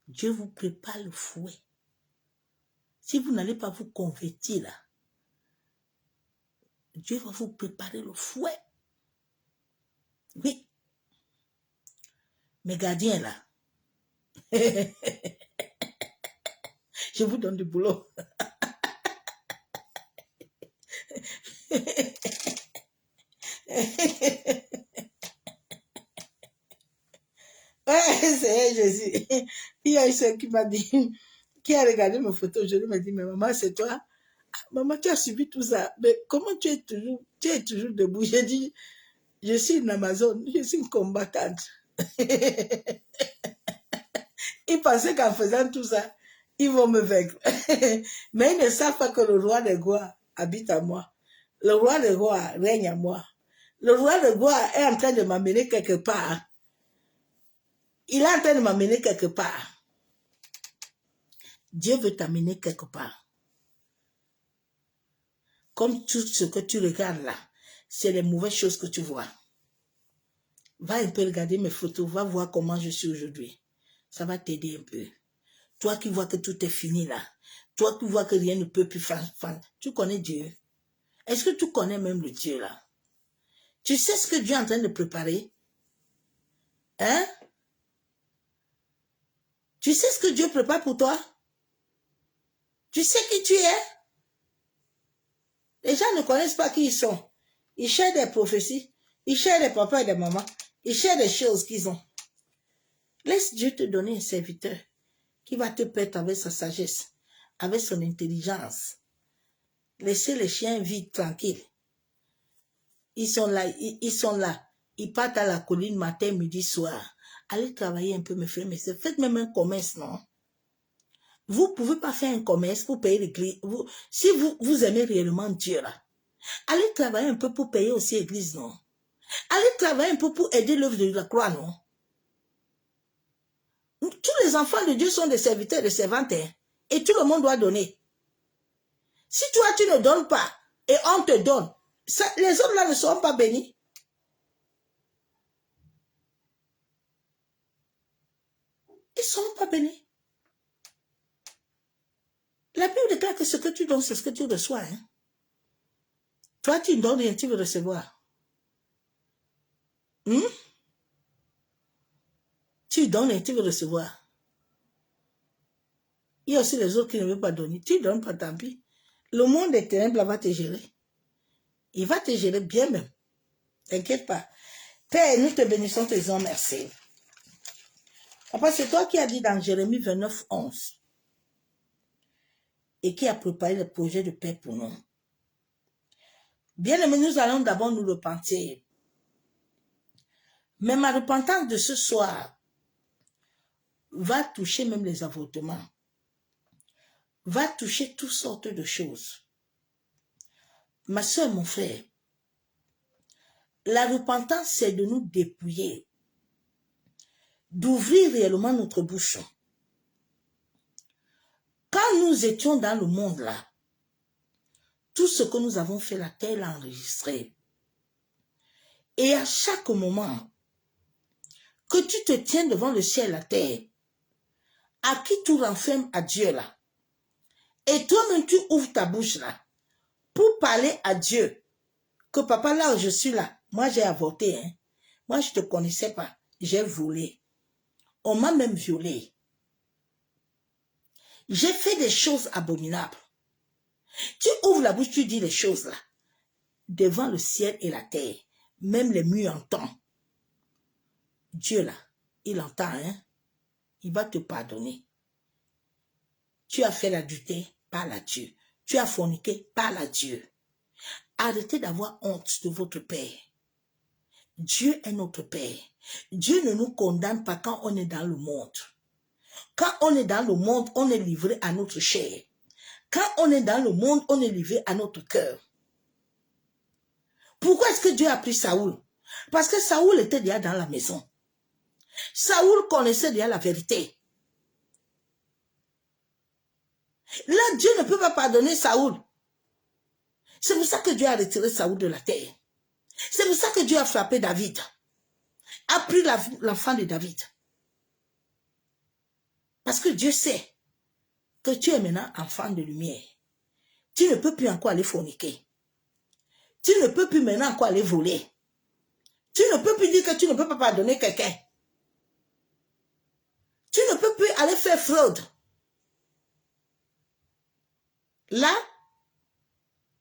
Dieu vous prépare le fouet. Si vous n'allez pas vous convertir là, Dieu va vous préparer le fouet. Oui. Mes gardiens là. Je vous donne du boulot. Ouais, c'est Jésus. Il y a une soeur qui m'a dit, qui a regardé mes photos aujourd'hui, m'a dit, mais maman, c'est toi. Maman, tu as subi tout ça. Mais comment tu es toujours debout? J'ai dit, je suis une Amazone, je suis une combattante. Ils pensaient qu'en faisant tout ça, ils vont me vaincre. Mais ils ne savent pas que le roi des rois habite à moi. Le roi des rois règne à moi. Le roi des rois est en train de m'amener quelque part. Il est en train de m'amener quelque part. Dieu veut t'amener quelque part. Comme tout ce que tu regardes là, c'est les mauvaises choses que tu vois. Va un peu regarder mes photos, va voir comment je suis aujourd'hui. Ça va t'aider un peu. Toi qui vois que tout est fini là, toi qui vois que rien ne peut plus faire, tu connais Dieu. Est-ce que tu connais même le Dieu là? Tu sais ce que Dieu est en train de préparer? Hein? Tu sais ce que Dieu prépare pour toi? Tu sais qui tu es? Les gens ne connaissent pas qui ils sont. Ils cherchent des prophéties. Ils cherchent des papas et des mamans. Ils cherchent des choses qu'ils ont. Laisse Dieu te donner un serviteur qui va te pète avec sa sagesse, avec son intelligence. Laissez les chiens vivre tranquilles. Ils sont là, ils sont là. Ils partent à la colline matin, midi, soir. Allez travailler un peu, mes frères, mais faites même un commerce, non? Vous ne pouvez pas faire un commerce pour payer l'église. Si vous aimez réellement Dieu, là, allez travailler un peu pour payer aussi l'église, non? Allez travailler un peu pour aider l'œuvre de la croix, non? Tous les enfants de Dieu sont des serviteurs et des servantes, hein, et tout le monde doit donner. Si toi, tu ne donnes pas, et on te donne, ça, les autres là ne seront pas bénis. Ils ne seront pas bénis. La Bible déclare que ce que tu donnes, c'est ce que tu reçois. Hein? Toi, tu donnes et tu veux recevoir. Tu donnes et tu veux recevoir. Il y a aussi les autres qui ne veulent pas donner. Tu donnes pas, tant pis. Le monde des ténèbres va te gérer. Il va te gérer bien même. T'inquiète pas. Père, nous te bénissons, te disons merci. Papa, c'est toi qui as dit dans Jérémie 29, 11 et qui a préparé le projet de paix pour nous. Bien aimé, nous allons d'abord nous repentir. Mais ma repentance de ce soir va toucher même les avortements. Va toucher toutes sortes de choses. Ma soeur, mon frère, la repentance, c'est de nous dépouiller, d'ouvrir réellement notre bouche. Quand nous étions dans le monde là, tout ce que nous avons fait, la terre l'a enregistré. Et à chaque moment que tu te tiens devant le ciel et la terre, à qui tu renfermes à Dieu là, et toi-même tu ouvres ta bouche là, pour parler à Dieu, que papa là où je suis là, moi j'ai avorté, hein. Moi je ne te connaissais pas, j'ai volé. On m'a même violé. J'ai fait des choses abominables. Tu ouvres la bouche, tu dis les choses là, devant le ciel et la terre, même les murs entendent. Dieu là, il entend, hein? Il va te pardonner. Tu as fait l'adultère, parle à Dieu. Tu as forniqué, parle à Dieu. Arrêtez d'avoir honte de votre Père. Dieu est notre Père. Dieu ne nous condamne pas quand on est dans le monde. Quand on est dans le monde, on est livré à notre chair. Quand on est dans le monde, on est livré à notre cœur. Pourquoi est-ce que Dieu a pris Saoul? Parce que Saoul était déjà dans la maison. Saoul connaissait déjà la vérité. Là, Dieu ne peut pas pardonner Saoul. C'est pour ça que Dieu a retiré Saoul de la terre. C'est pour ça que Dieu a frappé David. A pris l'enfant de David. Parce que Dieu sait que tu es maintenant enfant de lumière. Tu ne peux plus encore aller forniquer. Tu ne peux plus maintenant encore aller voler. Tu ne peux plus dire que tu ne peux pas pardonner quelqu'un. Tu ne peux plus aller faire fraude. Là,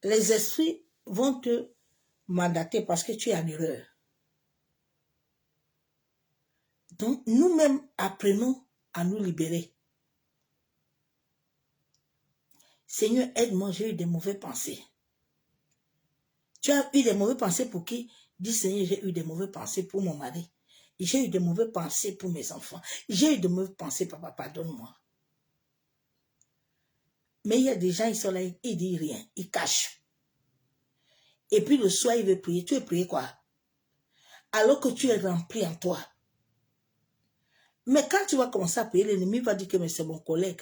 les esprits vont te mandater parce que tu es en erreur. Donc, nous-mêmes apprenons à nous libérer. Seigneur, aide-moi, j'ai eu des mauvaises pensées. Tu as eu des mauvaises pensées pour qui? Dis, Seigneur, j'ai eu des mauvaises pensées pour mon mari. J'ai eu des mauvaises pensées pour mes enfants. J'ai eu de mauvaises pensées, papa, pardonne-moi. Mais il y a des gens, ils sont là, ils ne disent rien, ils cachent. Et puis le soir, il veut prier. Tu veux prier quoi? Alors que tu es rempli en toi. Mais quand tu vas commencer à prier, l'ennemi va dire que c'est mon collègue.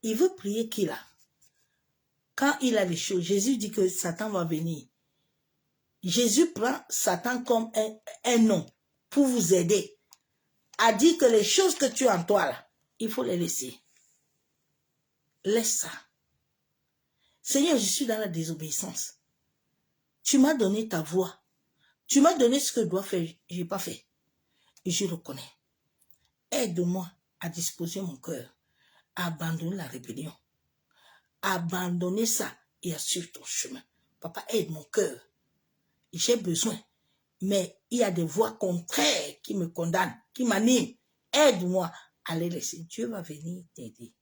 Il veut prier qui là? Quand il a les choses, Jésus dit que Satan va venir. Jésus prend Satan comme un nom pour vous aider à dire que les choses que tu as en toi là, il faut les laisser. Laisse ça. Seigneur, je suis dans la désobéissance. Tu m'as donné ta voix. Tu m'as donné ce que je dois faire. Je n'ai pas fait. Et je reconnais. Aide-moi à disposer mon cœur, à abandonner la rébellion, à abandonner ça et à suivre ton chemin. Papa, aide mon cœur. J'ai besoin. Mais il y a des voix contraires qui me condamnent, qui m'animent. Aide-moi à les laisser. Dieu va venir t'aider.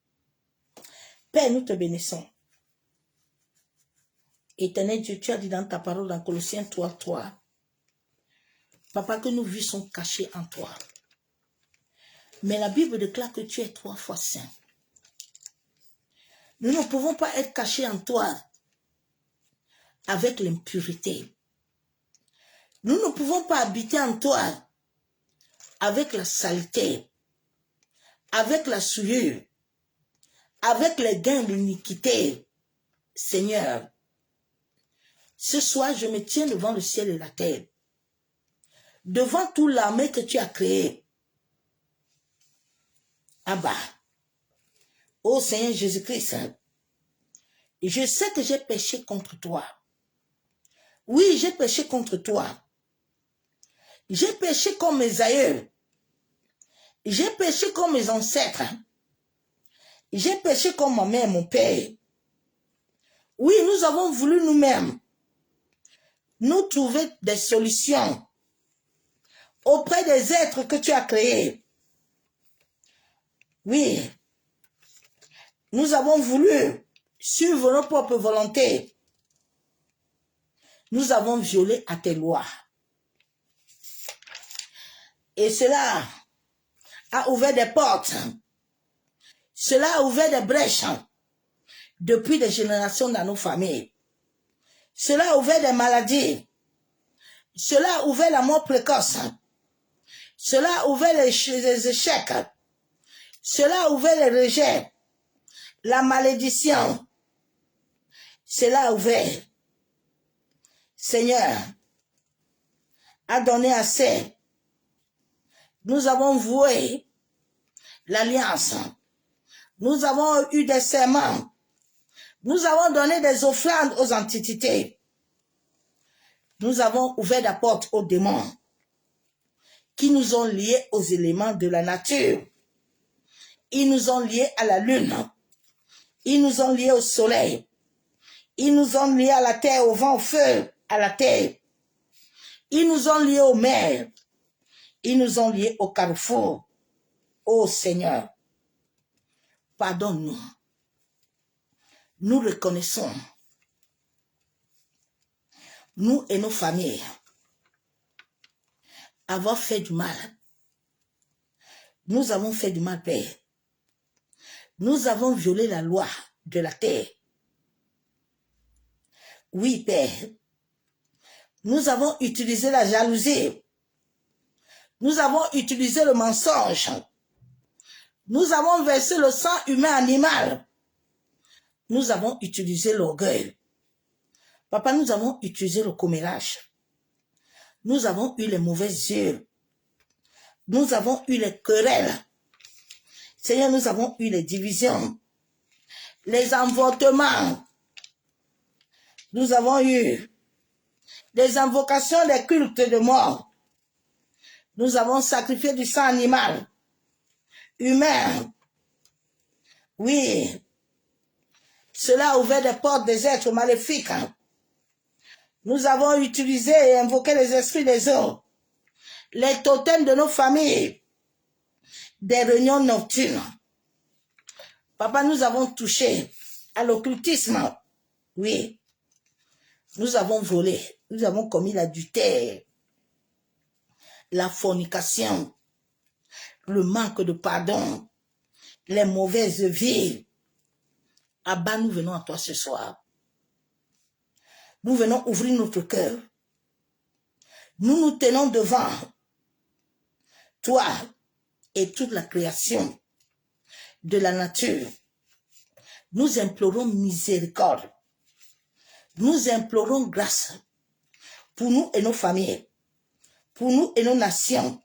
Père, nous te bénissons. Éternel Dieu, tu as dit dans ta parole dans Colossiens 3:3. Papa, que nos vies sont cachées en toi. Mais la Bible déclare que tu es 3 fois saint. Nous ne pouvons pas être cachés en toi avec l'impureté. Nous ne pouvons pas habiter en toi avec la saleté, avec la souillure, avec les gains d'iniquité. Seigneur, ce soir, je me tiens devant le ciel et la terre, devant toute l'armée que tu as créée. Abba, ô Seigneur Jésus-Christ, je sais que j'ai péché contre toi. Oui, j'ai péché contre toi. J'ai péché comme mes aïeux. J'ai péché comme mes ancêtres. J'ai péché comme ma mère, mon père. Oui, nous avons voulu nous-mêmes nous trouver des solutions auprès des êtres que tu as créés. Oui, nous avons voulu suivre nos propres volontés. Nous avons violé à tes lois. Et cela a ouvert des portes. Cela a ouvert des brèches depuis des générations dans nos familles. Cela a ouvert des maladies. Cela a ouvert la mort précoce. Cela a ouvert les échecs. Cela a ouvert les rejets. La malédiction. Cela a ouvert. Seigneur, a donné assez. Nous avons voué l'alliance. Nous avons eu des serments. Nous avons donné des offrandes aux antiquités. Nous avons ouvert la porte aux démons qui nous ont liés aux éléments de la nature. Ils nous ont liés à la lune. Ils nous ont liés au soleil. Ils nous ont liés à la terre, au vent, au feu, à la terre. Ils nous ont liés aux mers. Ils nous ont liés au carrefour. Ô Seigneur, pardonne-nous. Nous reconnaissons, nous et nos familles, avoir fait du mal. Nous avons fait du mal, Père. Nous avons violé la loi de la terre. Oui, Père. Nous avons utilisé la jalousie. Nous avons utilisé le mensonge. Nous avons versé le sang humain animal. Nous avons utilisé l'orgueil. Papa, nous avons utilisé le commérage. Nous avons eu les mauvaises yeux. Nous avons eu les querelles. Seigneur, nous avons eu les divisions, les envoûtements. Nous avons eu des invocations des cultes de mort. Nous avons sacrifié du sang animal, humain. Oui, cela a ouvert des portes des êtres maléfiques. Nous avons utilisé et invoqué les esprits des eaux, les totems de nos familles, des réunions nocturnes. Papa, nous avons touché à l'occultisme. Oui, nous avons volé, nous avons commis l'adultère, la fornication, le manque de pardon, les mauvaises vies. Abba, nous venons à toi ce soir. Nous venons ouvrir notre cœur. Nous nous tenons devant toi et toute la création de la nature. Nous implorons miséricorde. Nous implorons grâce pour nous et nos familles, pour nous et nos nations.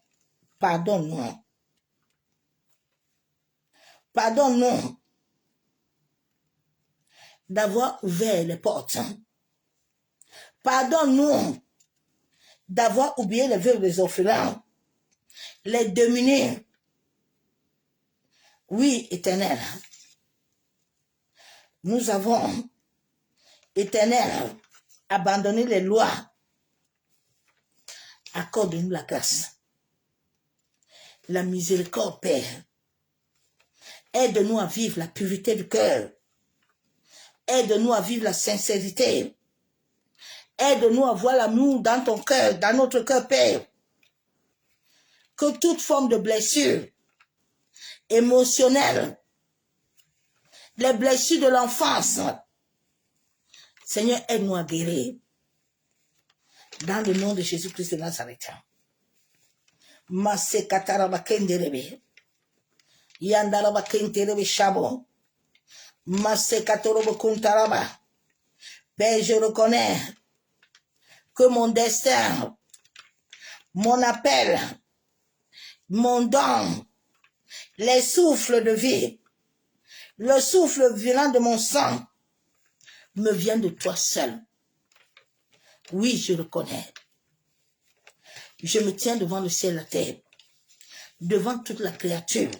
Pardonne-nous. Pardonne-nous d'avoir ouvert les portes. Pardonne-nous d'avoir oublié les veuves des orphelins, les démunis. Oui, Éternel, nous avons, Éternel, abandonné les lois. Accorde-nous la grâce, la miséricorde, Père. Aide-nous à vivre la pureté du cœur. Aide-nous à vivre la sincérité. Aide-nous à voir l'amour dans ton cœur, dans notre cœur, Père. que toute forme de blessure émotionnelle, les blessures de l'enfance, Seigneur, aide-nous à guérir. Dans le nom de Jésus-Christ de Nazareth. Masse kataraba kenderebe. Yandaraba kenterebe chabo. Masse katorobo kuntaraba. Père, je reconnais que mon destin, mon appel, mon don, les souffles de vie, le souffle violent de mon sang me vient de toi seul. Oui, je reconnais. Je me tiens devant le ciel et la terre, devant toute la créature.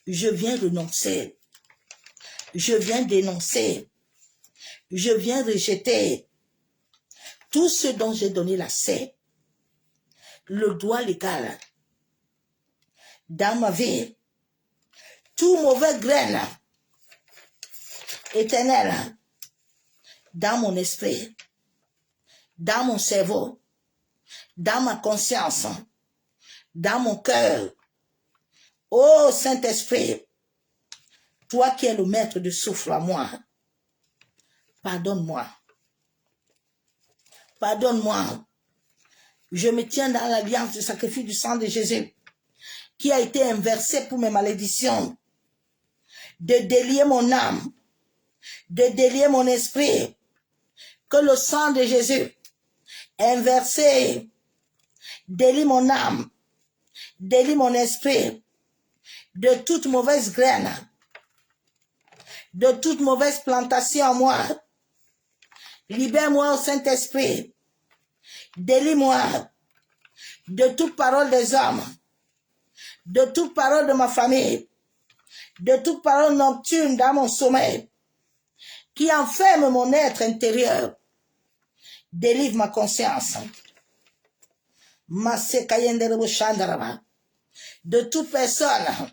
Je viens renoncer. Je viens dénoncer. Je viens rejeter tout ce dont j'ai donné l'accès, le droit légal dans ma vie, tout mauvais graine éternel dans mon esprit, dans mon cerveau, dans ma conscience, dans mon cœur. Ô Saint-Esprit, toi qui es le maître de souffle à moi, pardonne-moi. Pardonne-moi. Je me tiens dans l'alliance du sacrifice du sang de Jésus qui a été inversé pour mes malédictions, de délier mon âme, de délier mon esprit, que le sang de Jésus inversé délie mon âme, délie mon esprit de toute mauvaise graine, de toute mauvaise plantation en moi. Libère-moi au Saint-Esprit. Délie-moi de toute parole des hommes, de toute parole de ma famille, de toute parole nocturne dans mon sommeil, qui enferme mon être intérieur. Délivre ma conscience. De toute personne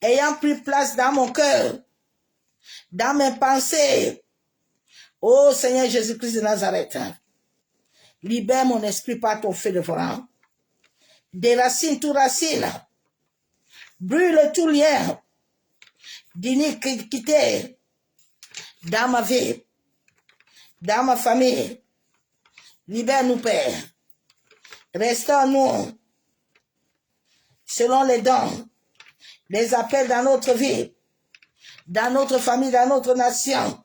ayant pris place dans mon cœur, dans mes pensées. Ô Seigneur Jésus-Christ de Nazareth, libère mon esprit par ton feu dévorant. Déracine tout racine. Brûle tout lien d'iniquité dans ma vie, dans ma famille. Libère-nous, Père. Restaure-nous selon les dons, les appels dans notre vie, dans notre famille, dans notre nation.